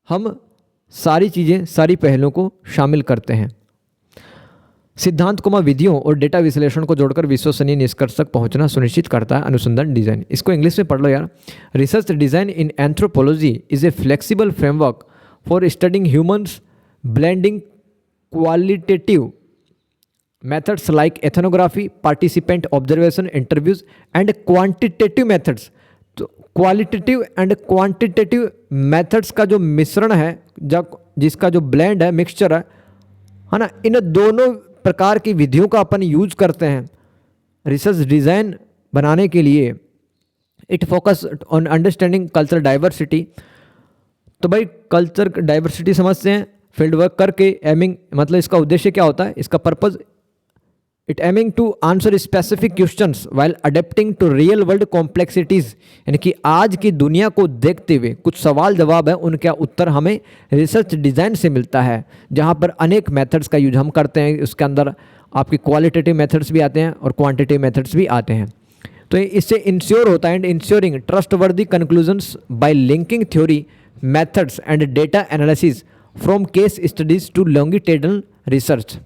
हम सारी चीज़ें, सारी पहलुओं को शामिल करते हैं। सिद्धांत को विधियों और डेटा विश्लेषण को जोड़कर विश्वसनीय निष्कर्ष तक पहुंचना सुनिश्चित करता है अनुसंधान डिज़ाइन। इसको इंग्लिश में पढ़ लो यार। Research design in anthropology is a flexible framework for studying humans blending qualitative methods like ethnography, participant observation, interviews and quantitative methods. तो क्वालिटेटिव एंड क्वांटिटेटिव मेथड्स का जो मिश्रण है, जब जिसका जो ब्लेंड है, मिक्सचर है ना, इन दोनों प्रकार की विधियों का अपन यूज करते हैं रिसर्च डिज़ाइन बनाने के लिए। It focus on understanding culture diversity. तो भाई कल्चर डाइवर्सिटी समझते हैं फील्ड वर्क करके। एमिंग मतलब इसका उद्देश्य क्या होता है, इसका purpose, it aiming to answer specific questions while adapting to real world complexities, यानी कि आज की दुनिया को देखते हुए कुछ सवाल जवाब है, उनका उत्तर हमें रिसर्च डिज़ाइन से मिलता है, जहाँ पर अनेक मेथड्स का यूज हम करते हैं। उसके अंदर आपके क्वालिटेटिव मेथड्स भी आते हैं और क्वांटिटेटिव मेथड्स भी आते हैं। तो इससे इंश्योर होता है and ensuring trustworthy conclusions by linking theory, methods and data analysis from case studies to longitudinal research.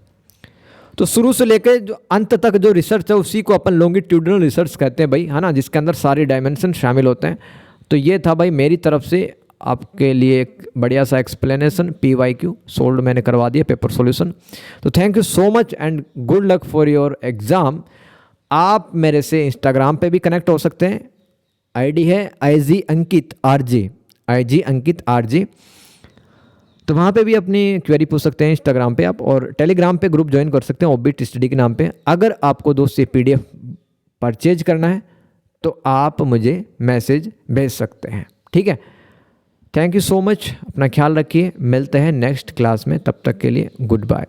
तो शुरू से लेकर जो अंत तक जो रिसर्च है उसी को अपन लॉन्गिट्यूडिनल रिसर्च कहते हैं भाई, है ना, जिसके अंदर सारे डायमेंशन शामिल होते हैं। तो ये था भाई मेरी तरफ से आपके लिए एक बढ़िया सा एक्सप्लेनेशन, PYQ सोल्व मैंने करवा दिया, पेपर सॉल्यूशन। तो thank you so much and good luck for your exam. आप मेरे से इंस्टाग्राम पे भी कनेक्ट हो सकते हैं, ID है IG अंकित RJ, तो वहाँ पे भी अपनी क्वेरी पूछ सकते हैं इंस्टाग्राम पे आप, और टेलीग्राम पे ग्रुप ज्वाइन कर सकते हैं ऑबिट स्टडी के नाम पे। अगर आपको दोस्त ये PDF परचेज करना है तो आप मुझे मैसेज भेज सकते हैं, ठीक है। थैंक यू सो मच, अपना ख्याल रखिए, मिलते हैं नेक्स्ट क्लास में, तब तक के लिए गुड बाय।